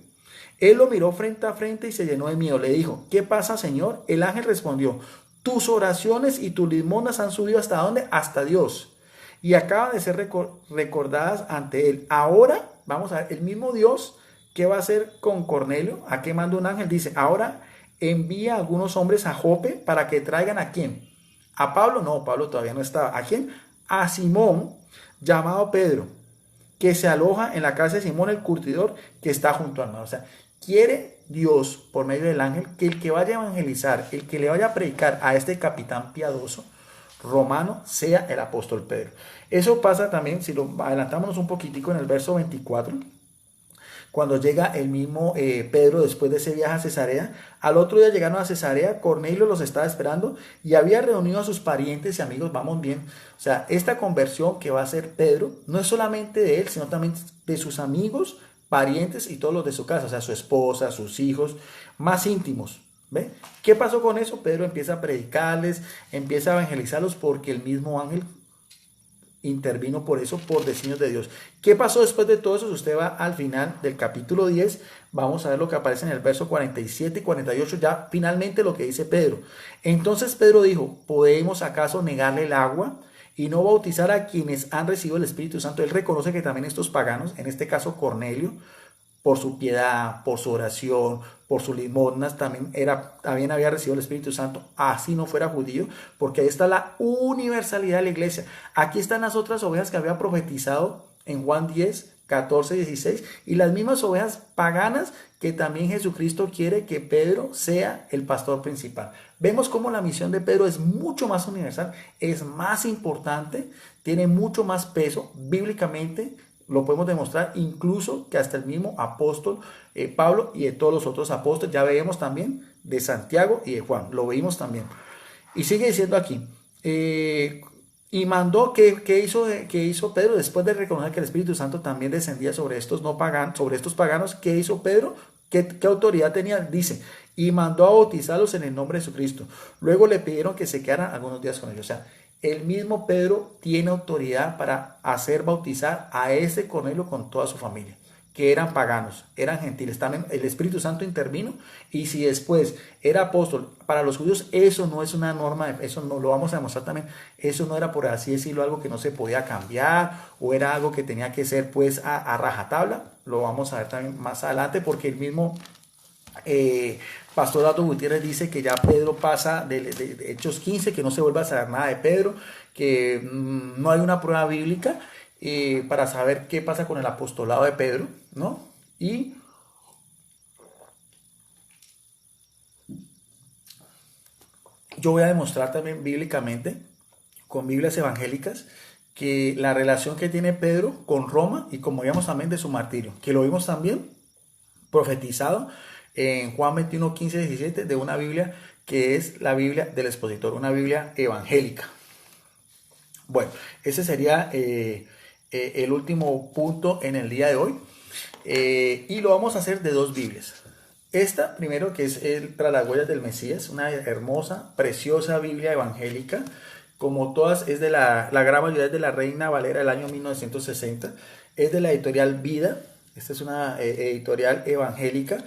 Él lo miró frente a frente y se llenó de miedo. Le dijo, ¿qué pasa, Señor? El ángel respondió, tus oraciones y tus limosnas han subido ¿hasta dónde? Hasta Dios. Y acaban de ser recordadas ante él. Ahora, vamos a ver, el mismo Dios, ¿qué va a hacer con Cornelio? ¿A qué manda un ángel? Dice, ahora envía a algunos hombres a Jope para que traigan ¿a quién? ¿A Pablo? No, Pablo todavía no estaba. ¿A quién? A Simón, llamado Pedro, que se aloja en la casa de Simón el curtidor, que está junto al mar. O sea, quiere Dios, por medio del ángel, que el que vaya a evangelizar, el que le vaya a predicar a este capitán piadoso romano, sea el apóstol Pedro. Eso pasa también, si lo adelantamos un poquitico en el verso 24, cuando llega el mismo Pedro después de ese viaje a Cesarea. Al otro día llegaron a Cesarea, Cornelio los estaba esperando y había reunido a sus parientes y amigos. Vamos bien, o sea, esta conversión que va a hacer Pedro no es solamente de él, sino también de sus amigos, parientes y todos los de su casa, o sea, su esposa, sus hijos más íntimos. ¿Ve? ¿Qué pasó con eso? Pedro empieza a predicarles, empieza a evangelizarlos porque el mismo ángel intervino por eso, por designios de Dios. ¿Qué pasó después de todo eso? Si usted va al final del capítulo 10, vamos a ver lo que aparece en el verso 47 y 48, ya finalmente lo que dice Pedro. Entonces Pedro dijo, ¿podemos acaso negarle el agua y no bautizar a quienes han recibido el Espíritu Santo? Él reconoce que también estos paganos, en este caso Cornelio, por su piedad, por su oración, por sus limosnas, también había recibido el Espíritu Santo, así no fuera judío, porque ahí está la universalidad de la iglesia. Aquí están las otras ovejas que había profetizado en Juan 10, 14, 16, y las mismas ovejas paganas que también Jesucristo quiere que Pedro sea el pastor principal. Vemos cómo la misión de Pedro es mucho más universal, es más importante, tiene mucho más peso bíblicamente. Lo podemos demostrar incluso que hasta el mismo apóstol Pablo y de todos los otros apóstoles, ya veíamos también de Santiago y de Juan, lo veíamos también. Y sigue diciendo aquí, y mandó, ¿qué hizo Pedro después de reconocer que el Espíritu Santo también descendía sobre estos sobre estos paganos? ¿Qué hizo Pedro? ¿Qué autoridad tenía? Dice, y mandó a bautizarlos en el nombre de Jesucristo. Luego le pidieron que se quedaran algunos días con ellos. O sea, el mismo Pedro tiene autoridad para hacer bautizar a ese Cornelio con toda su familia, que eran paganos, eran gentiles. También el Espíritu Santo intervino, y si después era apóstol para los judíos, eso no es una norma, eso no lo vamos a demostrar también, eso no era, por así decirlo, algo que no se podía cambiar, o era algo que tenía que ser pues a rajatabla. Lo vamos a ver también más adelante, porque el mismo Pastor Aldo Gutiérrez dice que ya Pedro pasa de Hechos 15, que no se vuelve a saber nada de Pedro, que no hay una prueba bíblica para saber qué pasa con el apostolado de Pedro, ¿no? Y yo voy a demostrar también bíblicamente, con Biblias evangélicas, que la relación que tiene Pedro con Roma, y como vimos también de su martirio, que lo vimos también profetizado en Juan 21, 15, 17, de una Biblia que es la Biblia del expositor, una Biblia evangélica. Bueno, ese sería el último punto en el día de hoy, y lo vamos a hacer de dos Biblias. Esta, primero, que es Tras las huellas del Mesías, una hermosa, preciosa Biblia evangélica, como todas, es de la gran mayoría es de la Reina Valera del año 1960, es de la editorial Vida. Esta es una editorial evangélica,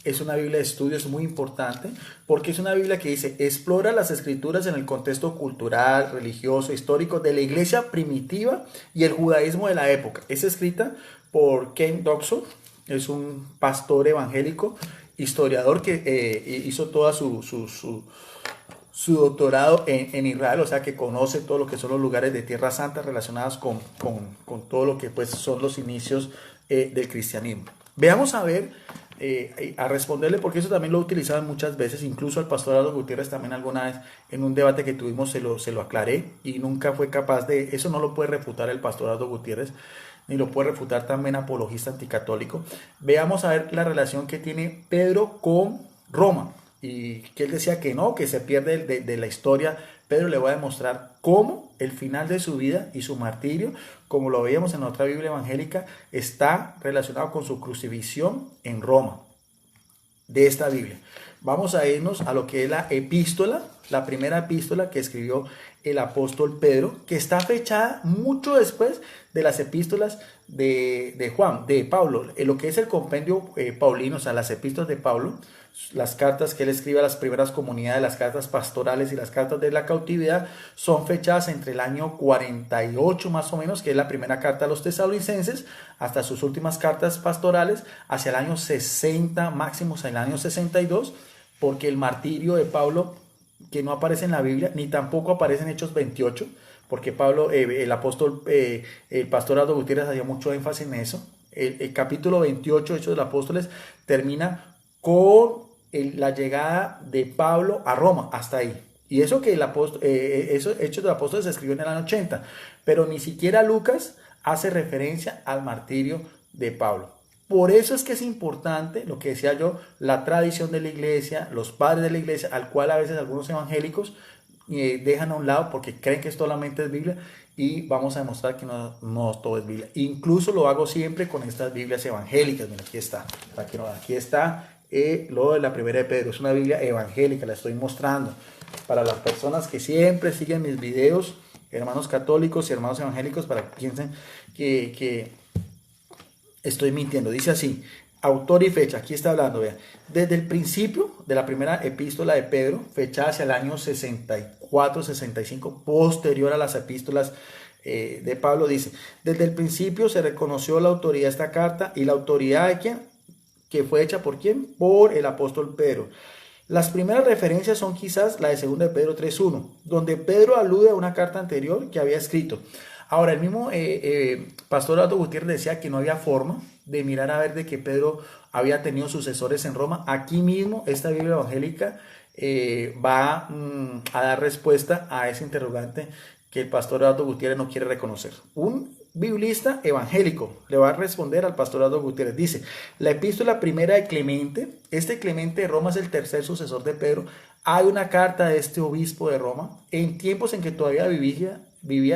es una Biblia de estudios muy importante, porque es una Biblia que dice, explora las escrituras en el contexto cultural, religioso, histórico de la iglesia primitiva y el judaísmo de la época. Es escrita por Ken Doxon, es un pastor evangélico, historiador que hizo toda su doctorado en Israel, o sea que conoce todo lo que son los lugares de Tierra Santa relacionados con todo lo que pues son los inicios del cristianismo. Veamos a ver, a responderle, porque eso también lo he utilizado muchas veces, incluso al pastor Aldo Gutiérrez también alguna vez en un debate que tuvimos se lo aclaré, y nunca fue capaz de, eso no lo puede refutar el pastor Aldo Gutiérrez, ni lo puede refutar también apologista anticatólico. Veamos a ver la relación que tiene Pedro con Roma, y que él decía que no, que se pierde de la historia. Pedro le va a demostrar cómo el final de su vida y su martirio, como lo veíamos en otra Biblia evangélica, está relacionado con su crucifixión en Roma, de esta Biblia. Vamos a irnos a lo que es la epístola, la primera epístola que escribió el apóstol Pedro, que está fechada mucho después de las epístolas de Juan, de Pablo, lo que es el compendio paulino, o sea, las epístolas de Pablo, las cartas que él escribe a las primeras comunidades, las cartas pastorales y las cartas de la cautividad, son fechadas entre el año 48 más o menos, que es la primera carta a los tesalonicenses, hasta sus últimas cartas pastorales, hacia el año 60, máximo hacia el año 62, porque el martirio de Pablo, que no aparece en la Biblia, ni tampoco aparece en Hechos 28, porque Pablo, el apóstol, el pastor Aldo Gutiérrez hacía mucho énfasis en eso. El capítulo 28 de Hechos de los Apóstoles termina con la llegada de Pablo a Roma, hasta ahí. Y eso que Hechos de los Apóstoles se escribió en el año 80, pero ni siquiera Lucas hace referencia al martirio de Pablo. Por eso es que es importante, lo que decía yo, la tradición de la iglesia, los padres de la iglesia, al cual a veces algunos evangélicos dejan a un lado porque creen que solamente es Biblia, y vamos a demostrar que no todo es Biblia. Incluso lo hago siempre con estas Biblias evangélicas. Mira, aquí está. Aquí está lo de la primera de Pedro. Es una Biblia evangélica, la estoy mostrando para las personas que siempre siguen mis videos, hermanos católicos y hermanos evangélicos, para que piensen que estoy mintiendo. Dice así, autor y fecha, aquí está hablando, vean, desde el principio de la primera epístola de Pedro, fechada hacia el año 64, 65, posterior a las epístolas de Pablo, dice, desde el principio se reconoció la autoridad de esta carta, y la autoridad de quién, que fue hecha ¿por quién? Por el apóstol Pedro. Las primeras referencias son quizás la de 2 de Pedro 3.1, donde Pedro alude a una carta anterior que había escrito. Ahora, el mismo pastor Eduardo Gutiérrez decía que no había forma de mirar a ver de que Pedro había tenido sucesores en Roma. Aquí mismo, esta Biblia evangélica va a dar respuesta a ese interrogante que el pastor Eduardo Gutiérrez no quiere reconocer. Un biblista evangélico le va a responder al pastor Eduardo Gutiérrez. Dice, la epístola primera de Clemente, este Clemente de Roma es el tercer sucesor de Pedro. Hay una carta de este obispo de Roma en tiempos en que todavía vivía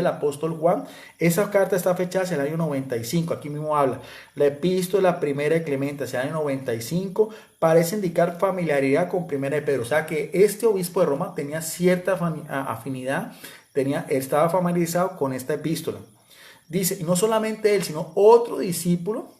el apóstol Juan. Esa carta está fechada hacia el año 95, aquí mismo habla. La epístola primera de Clemente hacia el año 95 parece indicar familiaridad con primera de Pedro. O sea que este obispo de Roma tenía cierta afinidad, estaba familiarizado con esta epístola. Dice, y no solamente él, sino otro discípulo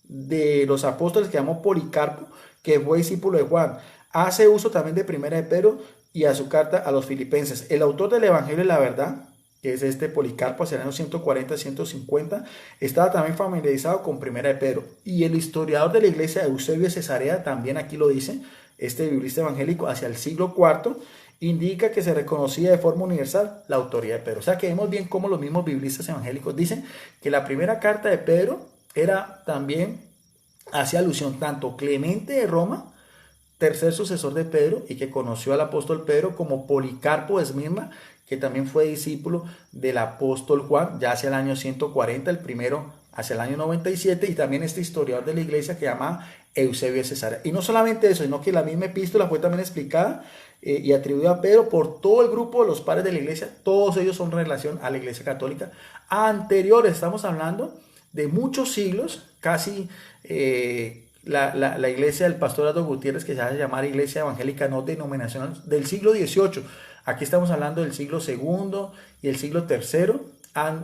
de los apóstoles que llamó Policarpo, que fue discípulo de Juan. Hace uso también de primera de Pedro y a su carta a los filipenses. El autor del Evangelio de la Verdad, que es este Policarpo, hacia el año 140-150, estaba también familiarizado con primera de Pedro. Y el historiador de la iglesia, Eusebio de Cesarea, también aquí lo dice, este biblista evangélico, hacia el siglo IV, indica que se reconocía de forma universal la autoridad de Pedro. O sea que vemos bien cómo los mismos biblistas evangélicos dicen que la primera carta de Pedro era también, hacía alusión tanto Clemente de Roma, tercer sucesor de Pedro y que conoció al apóstol Pedro, como Policarpo de Esmirna, que también fue discípulo del apóstol Juan, ya hacia el año 140, el primero hacia el año 97, y también este historiador de la iglesia que llama Eusebio de Cesarea. Y no solamente eso, sino que la misma epístola fue también explicada y atribuida a Pedro por todo el grupo de los padres de la iglesia. Todos ellos son en relación a la iglesia católica anteriores. Estamos hablando de muchos siglos, casi la iglesia del pastor Eduardo Gutiérrez, que se hace llamar Iglesia Evangélica No Denominacional, del siglo XVIII. Aquí estamos hablando del siglo II y el siglo III,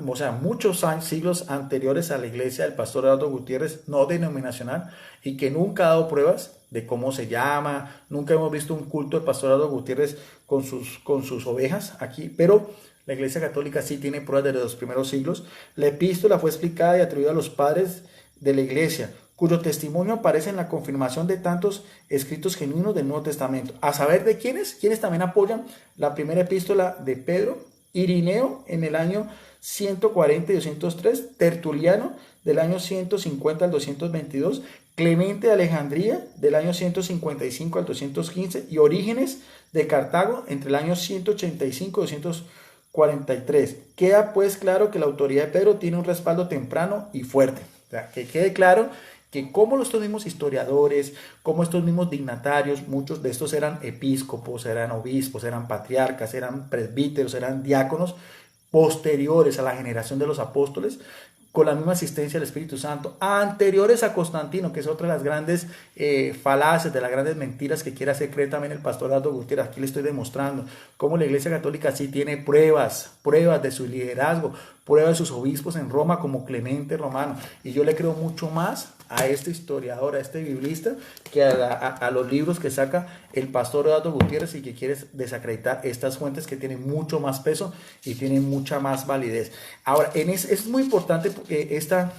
o sea, muchos siglos anteriores a la iglesia del pastor Eduardo Gutiérrez no denominacional, y que nunca ha dado pruebas de cómo se llama. Nunca hemos visto un culto del pastor Eduardo Gutiérrez con sus ovejas aquí, pero la iglesia católica sí tiene pruebas de los primeros siglos. La epístola fue explicada y atribuida a los padres de la iglesia, cuyo testimonio aparece en la confirmación de tantos escritos genuinos del Nuevo Testamento. A saber de quiénes también apoyan la primera epístola de Pedro: Irineo en el año 140 y 203, Tertuliano del año 150 al 222, Clemente de Alejandría del año 155 al 215 y Orígenes de Cartago entre el año 185 y 243. Queda pues claro que la autoridad de Pedro tiene un respaldo temprano y fuerte. O sea, que quede claro que como estos mismos historiadores, como estos mismos dignatarios, muchos de estos eran episcopos, eran obispos, eran patriarcas, eran presbíteros, eran diáconos posteriores a la generación de los apóstoles, con la misma asistencia del Espíritu Santo, anteriores a Constantino, que es otra de las grandes falacias, de las grandes mentiras que quiere hacer creer también el pastor Eduardo Gutiérrez. Aquí le estoy demostrando cómo la Iglesia Católica sí tiene pruebas de su liderazgo, pruebas de sus obispos en Roma, como Clemente Romano. Y yo le creo mucho más a este historiador, a este biblista, que a los libros que saca el pastor Eduardo Gutiérrez, y que quiere desacreditar estas fuentes que tienen mucho más peso y tienen mucha más validez. Ahora, es muy importante esta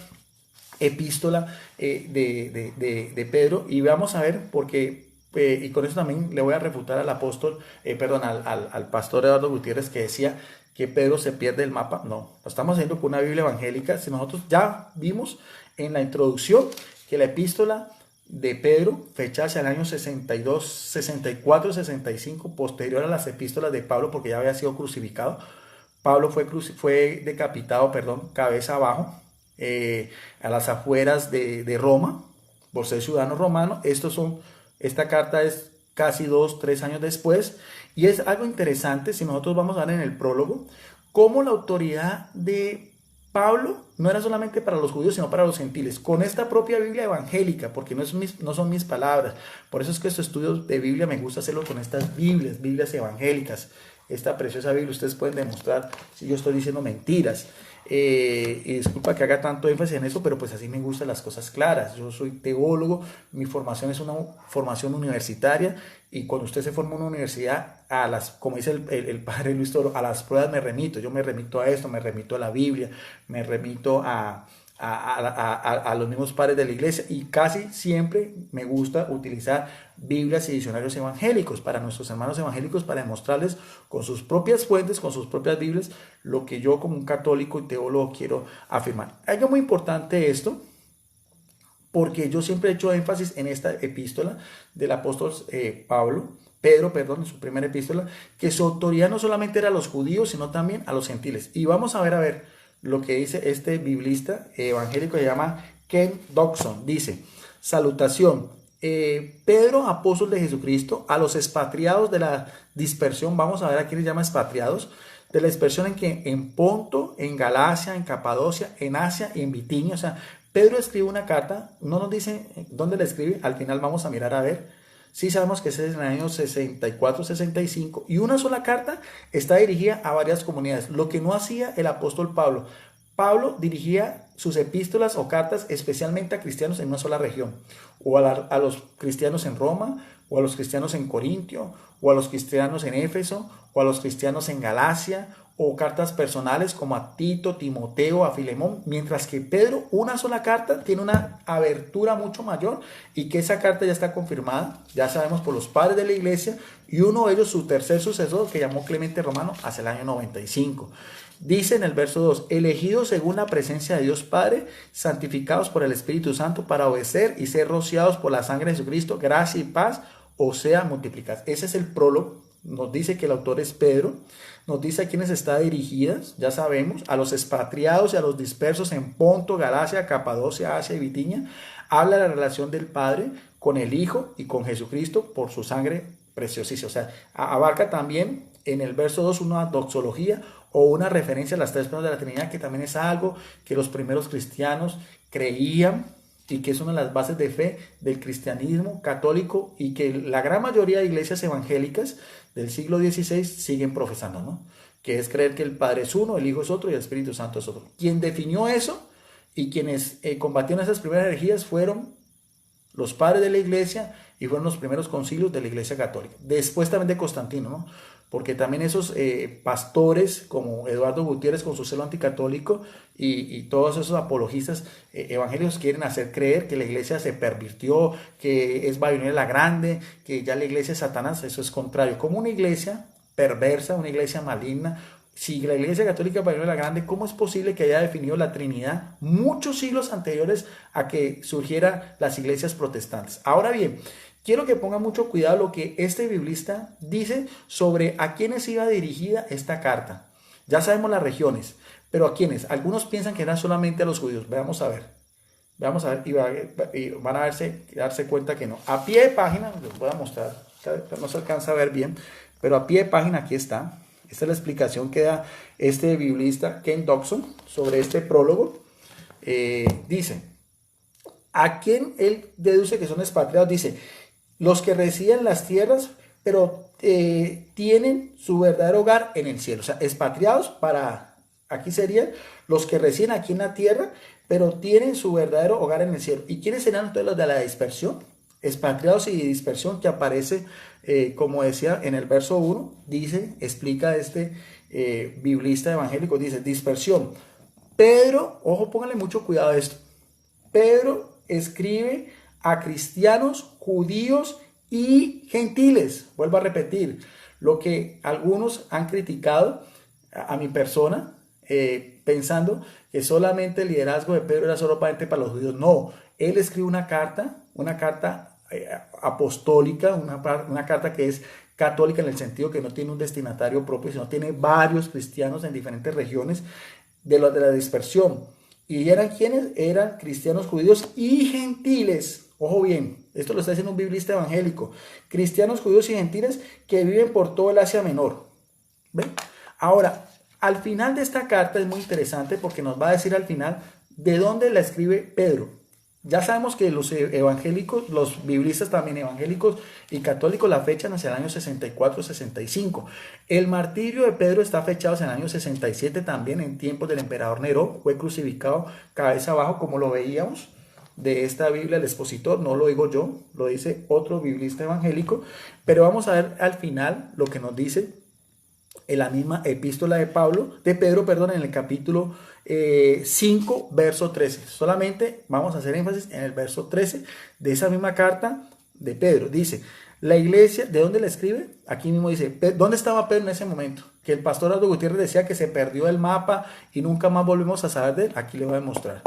epístola de Pedro, y vamos a ver porque y con eso también le voy a refutar al al pastor Eduardo Gutiérrez, que decía que Pedro se pierde el mapa. No, lo estamos haciendo con una Biblia evangélica. Si nosotros ya vimos en la introducción que la epístola de Pedro, fecha hacia el año 62, 64, 65, posterior a las epístolas de Pablo, porque ya había sido crucificado. Pablo fue decapitado, cabeza abajo, a las afueras de Roma, por ser ciudadano romano. Esta carta es casi 2-3 años después, y es algo interesante. Si nosotros vamos a ver en el prólogo, cómo la autoridad de Pablo no era solamente para los judíos, sino para los gentiles, con esta propia Biblia evangélica, porque no son mis palabras. Por eso es que estos estudios de Biblia me gusta hacerlo con estas Biblias evangélicas. Esta preciosa Biblia, ustedes pueden demostrar si yo estoy diciendo mentiras. Y disculpa que haga tanto énfasis en eso, pero pues así me gustan las cosas claras. Yo soy teólogo, mi formación es una formación universitaria, y cuando usted se forma en una universidad, como dice el padre Luis Toro, a las pruebas me remito. Yo me remito a esto, me remito a la Biblia, me remito a a los mismos padres de la iglesia, y casi siempre me gusta utilizar Biblias y diccionarios evangélicos para nuestros hermanos evangélicos, para demostrarles con sus propias fuentes, con sus propias Biblias, lo que yo como un católico y teólogo quiero afirmar. Algo muy importante esto, porque yo siempre he hecho énfasis en esta epístola del apóstol Pedro, en su primera epístola, que su autoridad no solamente era a los judíos, sino también a los gentiles. Y vamos a ver lo que dice este biblista evangélico, se llama Ken Dodson. Dice: salutación, Pedro, apóstol de Jesucristo, a los expatriados de la dispersión. Vamos a ver a quiénes llama expatriados, de la dispersión en Ponto, en Galacia, en Capadocia, en Asia y en Bitinia. O sea, Pedro escribe una carta, no nos dice dónde la escribe, al final vamos a mirar a ver. Sí sabemos que es en el año 64-65, y una sola carta está dirigida a varias comunidades, lo que no hacía el apóstol Pablo. Pablo dirigía sus epístolas o cartas especialmente a cristianos en una sola región, o a los cristianos en Roma, o a los cristianos en Corintio, o a los cristianos en Éfeso, o a los cristianos en Galacia, o cartas personales como a Tito, Timoteo, a Filemón, mientras que Pedro, una sola carta, tiene una abertura mucho mayor, y que esa carta ya está confirmada, ya sabemos, por los padres de la iglesia, y uno de ellos, su tercer sucesor, que llamó Clemente Romano, hacia el año 95. Dice en el verso 2: elegidos según la presencia de Dios Padre, santificados por el Espíritu Santo para obedecer y ser rociados por la sangre de Jesucristo, gracia y paz o sea multiplicadas. Ese es el prólogo. Nos dice que el autor es Pedro, nos dice a quiénes está dirigidas, ya sabemos, a los expatriados y a los dispersos en Ponto, Galacia, Capadocia, Asia y Bitinia. Habla de la relación del Padre con el Hijo y con Jesucristo por su sangre preciosísima. O sea, abarca también en el verso 2 una doxología o una referencia a las tres personas de la Trinidad, que también es algo que los primeros cristianos creían y que es una de las bases de fe del cristianismo católico, y que la gran mayoría de iglesias evangélicas del siglo XVI siguen profesando, ¿no? Que es creer que el Padre es uno, el Hijo es otro y el Espíritu Santo es otro. Quien definió eso y quienes combatieron esas primeras herejías fueron los padres de la iglesia, y fueron los primeros concilios de la iglesia católica. Después también de Constantino, ¿no? Porque también esos pastores como Eduardo Gutiérrez, con su celo anticatólico, y todos esos apologistas evangélicos, quieren hacer creer que la iglesia se pervirtió, que es Babilonia la Grande, que ya la iglesia es Satanás. Eso es contrario. Como una iglesia perversa, una iglesia maligna, si la iglesia católica es Babilonia la Grande, ¿cómo es posible que haya definido la Trinidad muchos siglos anteriores a que surgieran las iglesias protestantes? Ahora bien, quiero que pongan mucho cuidado lo que este biblista dice sobre a quiénes iba dirigida esta carta. Ya sabemos las regiones, pero ¿a quiénes? Algunos piensan que era solamente a los judíos. Veamos a ver. Y van a darse cuenta que no. A pie de página, les voy a mostrar, no se alcanza a ver bien, pero a pie de página aquí está. Esta es la explicación que da este biblista Ken Dodson sobre este prólogo. Dice, ¿a quién él deduce que son expatriados? Dice: los que residen en las tierras, pero tienen su verdadero hogar en el cielo. O sea, expatriados aquí serían los que residen aquí en la tierra, pero tienen su verdadero hogar en el cielo. ¿Y quiénes serían entonces los de la dispersión? Expatriados y dispersión, que aparece, como decía en el verso 1, explica este biblista evangélico, dice: dispersión. Pedro, ojo, pónganle mucho cuidado a esto. Pedro escribe a cristianos, judíos y gentiles. Vuelvo a repetir, lo que algunos han criticado a mi persona, pensando que solamente el liderazgo de Pedro era solamente para los judíos. No, él escribe una carta apostólica, una carta que es católica en el sentido que no tiene un destinatario propio, sino tiene varios cristianos en diferentes regiones de la dispersión. ¿Y eran quiénes? Eran cristianos, judíos y gentiles. Ojo bien, esto lo está diciendo un biblista evangélico. Cristianos, judíos y gentiles que viven por todo el Asia Menor. ¿Ven? Ahora, al final de esta carta es muy interesante, porque nos va a decir al final de dónde la escribe Pedro. Ya sabemos que los evangélicos, los biblistas también evangélicos y católicos, la fechan hacia el año 64-65. El martirio de Pedro está fechado hacia el año 67 también, en tiempos del emperador Nerón. Fue crucificado cabeza abajo, como lo veíamos de esta Biblia, el expositor. No lo digo yo, lo dice otro biblista evangélico. Pero vamos a ver al final lo que nos dice en la misma epístola de Pedro, perdón, en el capítulo 5, verso 13. Solamente vamos a hacer énfasis en el verso 13 de esa misma carta de Pedro. Dice, la iglesia, ¿de dónde la escribe? Aquí mismo dice, ¿dónde estaba Pedro en ese momento? Que el pastor Aldo Gutiérrez decía que se perdió el mapa y nunca más volvemos a saber de él. Aquí le voy a demostrar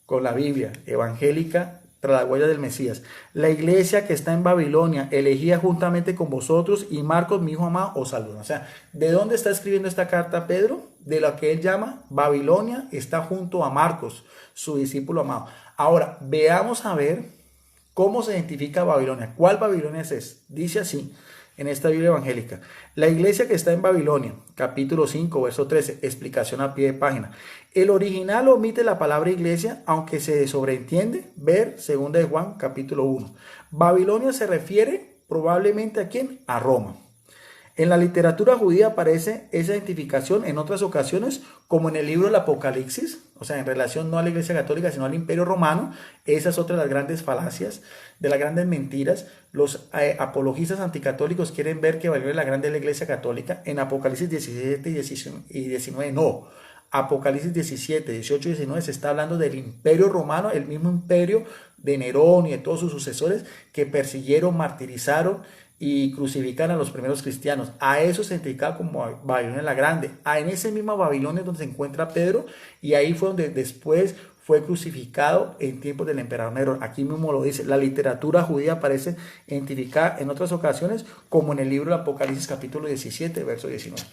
con la Biblia evangélica tras la huella del Mesías. La iglesia que está en Babilonia, elegida juntamente con vosotros, y Marcos, mi hijo amado, os saluda. O sea, ¿de dónde está escribiendo esta carta Pedro? De lo que él llama Babilonia, está junto a Marcos, su discípulo amado. Ahora, veamos a ver cómo se identifica Babilonia. ¿Cuál Babilonia es? Dice así en esta Biblia evangélica. La iglesia que está en Babilonia, capítulo 5, verso 13, explicación a pie de página. El original omite la palabra iglesia, aunque se sobreentiende ver 2 de Juan, capítulo 1. Babilonia se refiere probablemente ¿a quién? A Roma. En la literatura judía aparece esa identificación en otras ocasiones, como en el libro del Apocalipsis, o sea, en relación no a la Iglesia Católica, sino al Imperio Romano. Esa es otra de las grandes falacias, de las grandes mentiras. Los apologistas anticatólicos quieren ver que Babilonia es la grande de la Iglesia Católica. En Apocalipsis 17 y 19 no. Apocalipsis 17, 18 y 19 se está hablando del Imperio Romano, el mismo imperio de Nerón y de todos sus sucesores que persiguieron, martirizaron y crucifican a los primeros cristianos. A eso se identificaba como Babilonia la Grande. En ese mismo Babilonia es donde se encuentra Pedro, y ahí fue donde después fue crucificado en tiempos del emperador Nerón. Aquí mismo lo dice. La literatura judía aparece identificada en otras ocasiones, como en el libro de Apocalipsis capítulo 17, verso 19.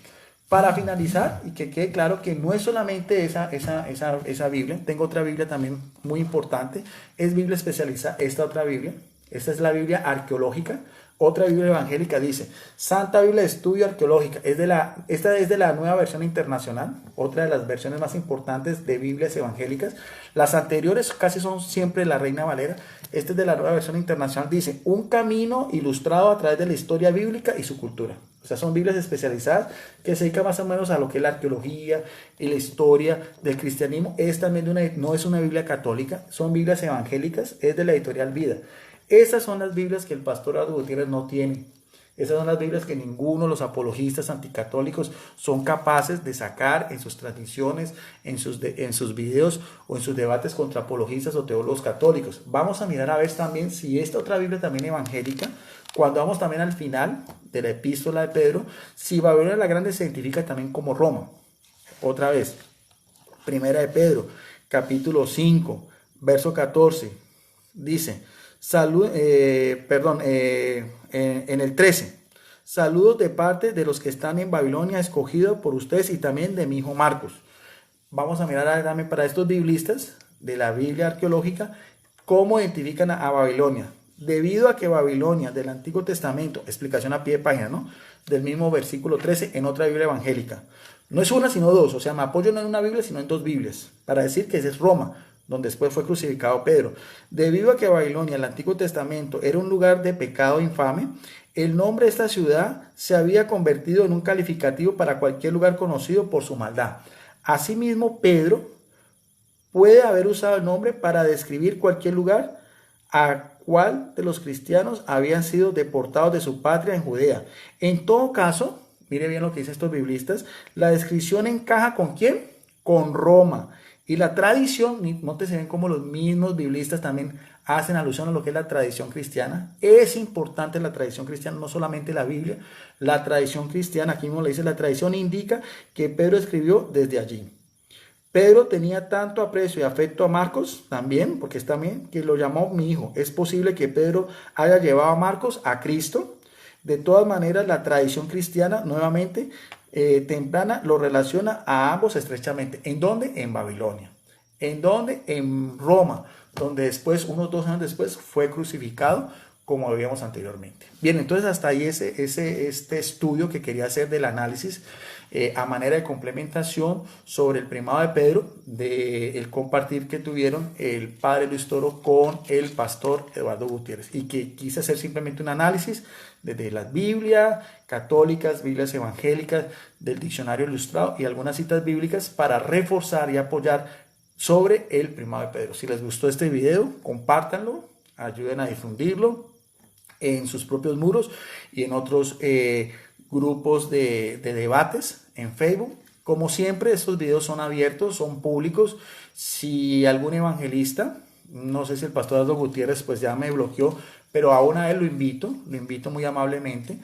Para finalizar, y que quede claro que no es solamente esa Biblia, tengo otra Biblia también muy importante, es Biblia especializada, esta otra Biblia, esta es la Biblia arqueológica. Otra Biblia evangélica dice, Santa Biblia de Estudio Arqueológica, esta es de la Nueva Versión Internacional, otra de las versiones más importantes de Biblias evangélicas. Las anteriores casi son siempre la Reina Valera. Esta es de la Nueva Versión Internacional, dice, un camino ilustrado a través de la historia bíblica y su cultura. O sea, son Biblias especializadas que se dedican más o menos a lo que es la arqueología y la historia del cristianismo. Es también no es una Biblia católica, son Biblias evangélicas, es de la editorial Vida. Esas son las Biblias que el pastor Aldo Gutiérrez no tiene. Esas son las Biblias que ninguno de los apologistas anticatólicos son capaces de sacar en sus transmisiones, en sus videos o en sus debates contra apologistas o teólogos católicos. Vamos a mirar a ver también si esta otra Biblia también evangélica, cuando vamos también al final de la epístola de Pedro, si Babilonia la Grande se identifica también como Roma. Otra vez, primera de Pedro, capítulo 5, verso 14, dice... en el 13, saludos de parte de los que están en Babilonia, escogidos por ustedes, y también de mi hijo Marcos. Vamos a mirar también para estos biblistas de la Biblia arqueológica cómo identifican a Babilonia. Debido a que Babilonia del Antiguo Testamento, explicación a pie de página, ¿no? Del mismo versículo 13 en otra Biblia evangélica. No es una sino dos, o sea, me apoyo no en una Biblia sino en dos Biblias, para decir que ese es Roma, donde después fue crucificado Pedro. Debido a que Babilonia, el Antiguo Testamento, era un lugar de pecado infame, el nombre de esta ciudad se había convertido en un calificativo para cualquier lugar conocido por su maldad. Asimismo, Pedro puede haber usado el nombre para describir cualquier lugar a cual de los cristianos habían sido deportados de su patria en Judea. En todo caso, mire bien lo que dicen estos biblistas, la descripción encaja ¿con quién? Con Roma. Y la tradición, nótese bien cómo los mismos biblistas también hacen alusión a lo que es la tradición cristiana. Es importante la tradición cristiana, no solamente la Biblia, la tradición cristiana, aquí mismo le dice, la tradición indica que Pedro escribió desde allí. Pedro tenía tanto aprecio y afecto a Marcos también, porque es también que lo llamó mi hijo. Es posible que Pedro haya llevado a Marcos a Cristo. De todas maneras, la tradición cristiana, nuevamente, temprana, lo relaciona a ambos estrechamente. ¿En dónde? En Babilonia. ¿En dónde? En Roma, donde después, unos 2 años después, fue crucificado, como veíamos anteriormente. Bien, entonces hasta ahí este estudio que quería hacer del análisis a manera de complementación sobre el primado de Pedro, del compartir que tuvieron el padre Luis Toro con el pastor Eduardo Gutiérrez, y que quise hacer simplemente un análisis desde las Biblias católicas, Biblias evangélicas, del diccionario ilustrado y algunas citas bíblicas para reforzar y apoyar sobre el primado de Pedro. Si les gustó este video, compártanlo, ayuden a difundirlo en sus propios muros y en otros grupos de debates en Facebook. Como siempre, estos videos son abiertos, son públicos. Si algún evangelista, no sé si el pastor Aldo Gutiérrez pues ya me bloqueó, pero aún a él lo invito muy amablemente,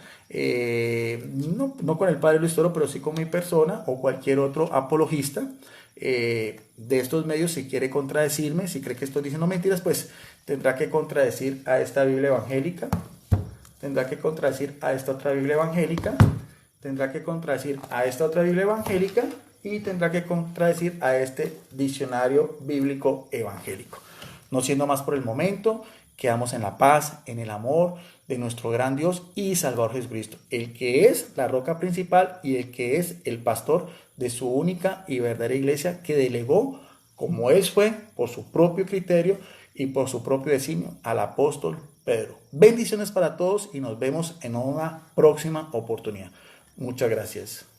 no con el padre Luis Toro, pero sí con mi persona o cualquier otro apologista de estos medios. Si quiere contradecirme, si cree que estoy diciendo mentiras, pues tendrá que contradecir a esta Biblia evangélica, tendrá que contradecir a esta otra Biblia evangélica, tendrá que contradecir a esta otra Biblia evangélica y tendrá que contradecir a este diccionario bíblico evangélico. No siendo más por el momento, quedamos en la paz, en el amor de nuestro gran Dios y Salvador Jesucristo, el que es la roca principal y el que es el pastor de su única y verdadera iglesia, que delegó, como él fue, por su propio criterio y por su propio designio, al apóstol Pedro. Bendiciones para todos y nos vemos en una próxima oportunidad. Muchas gracias.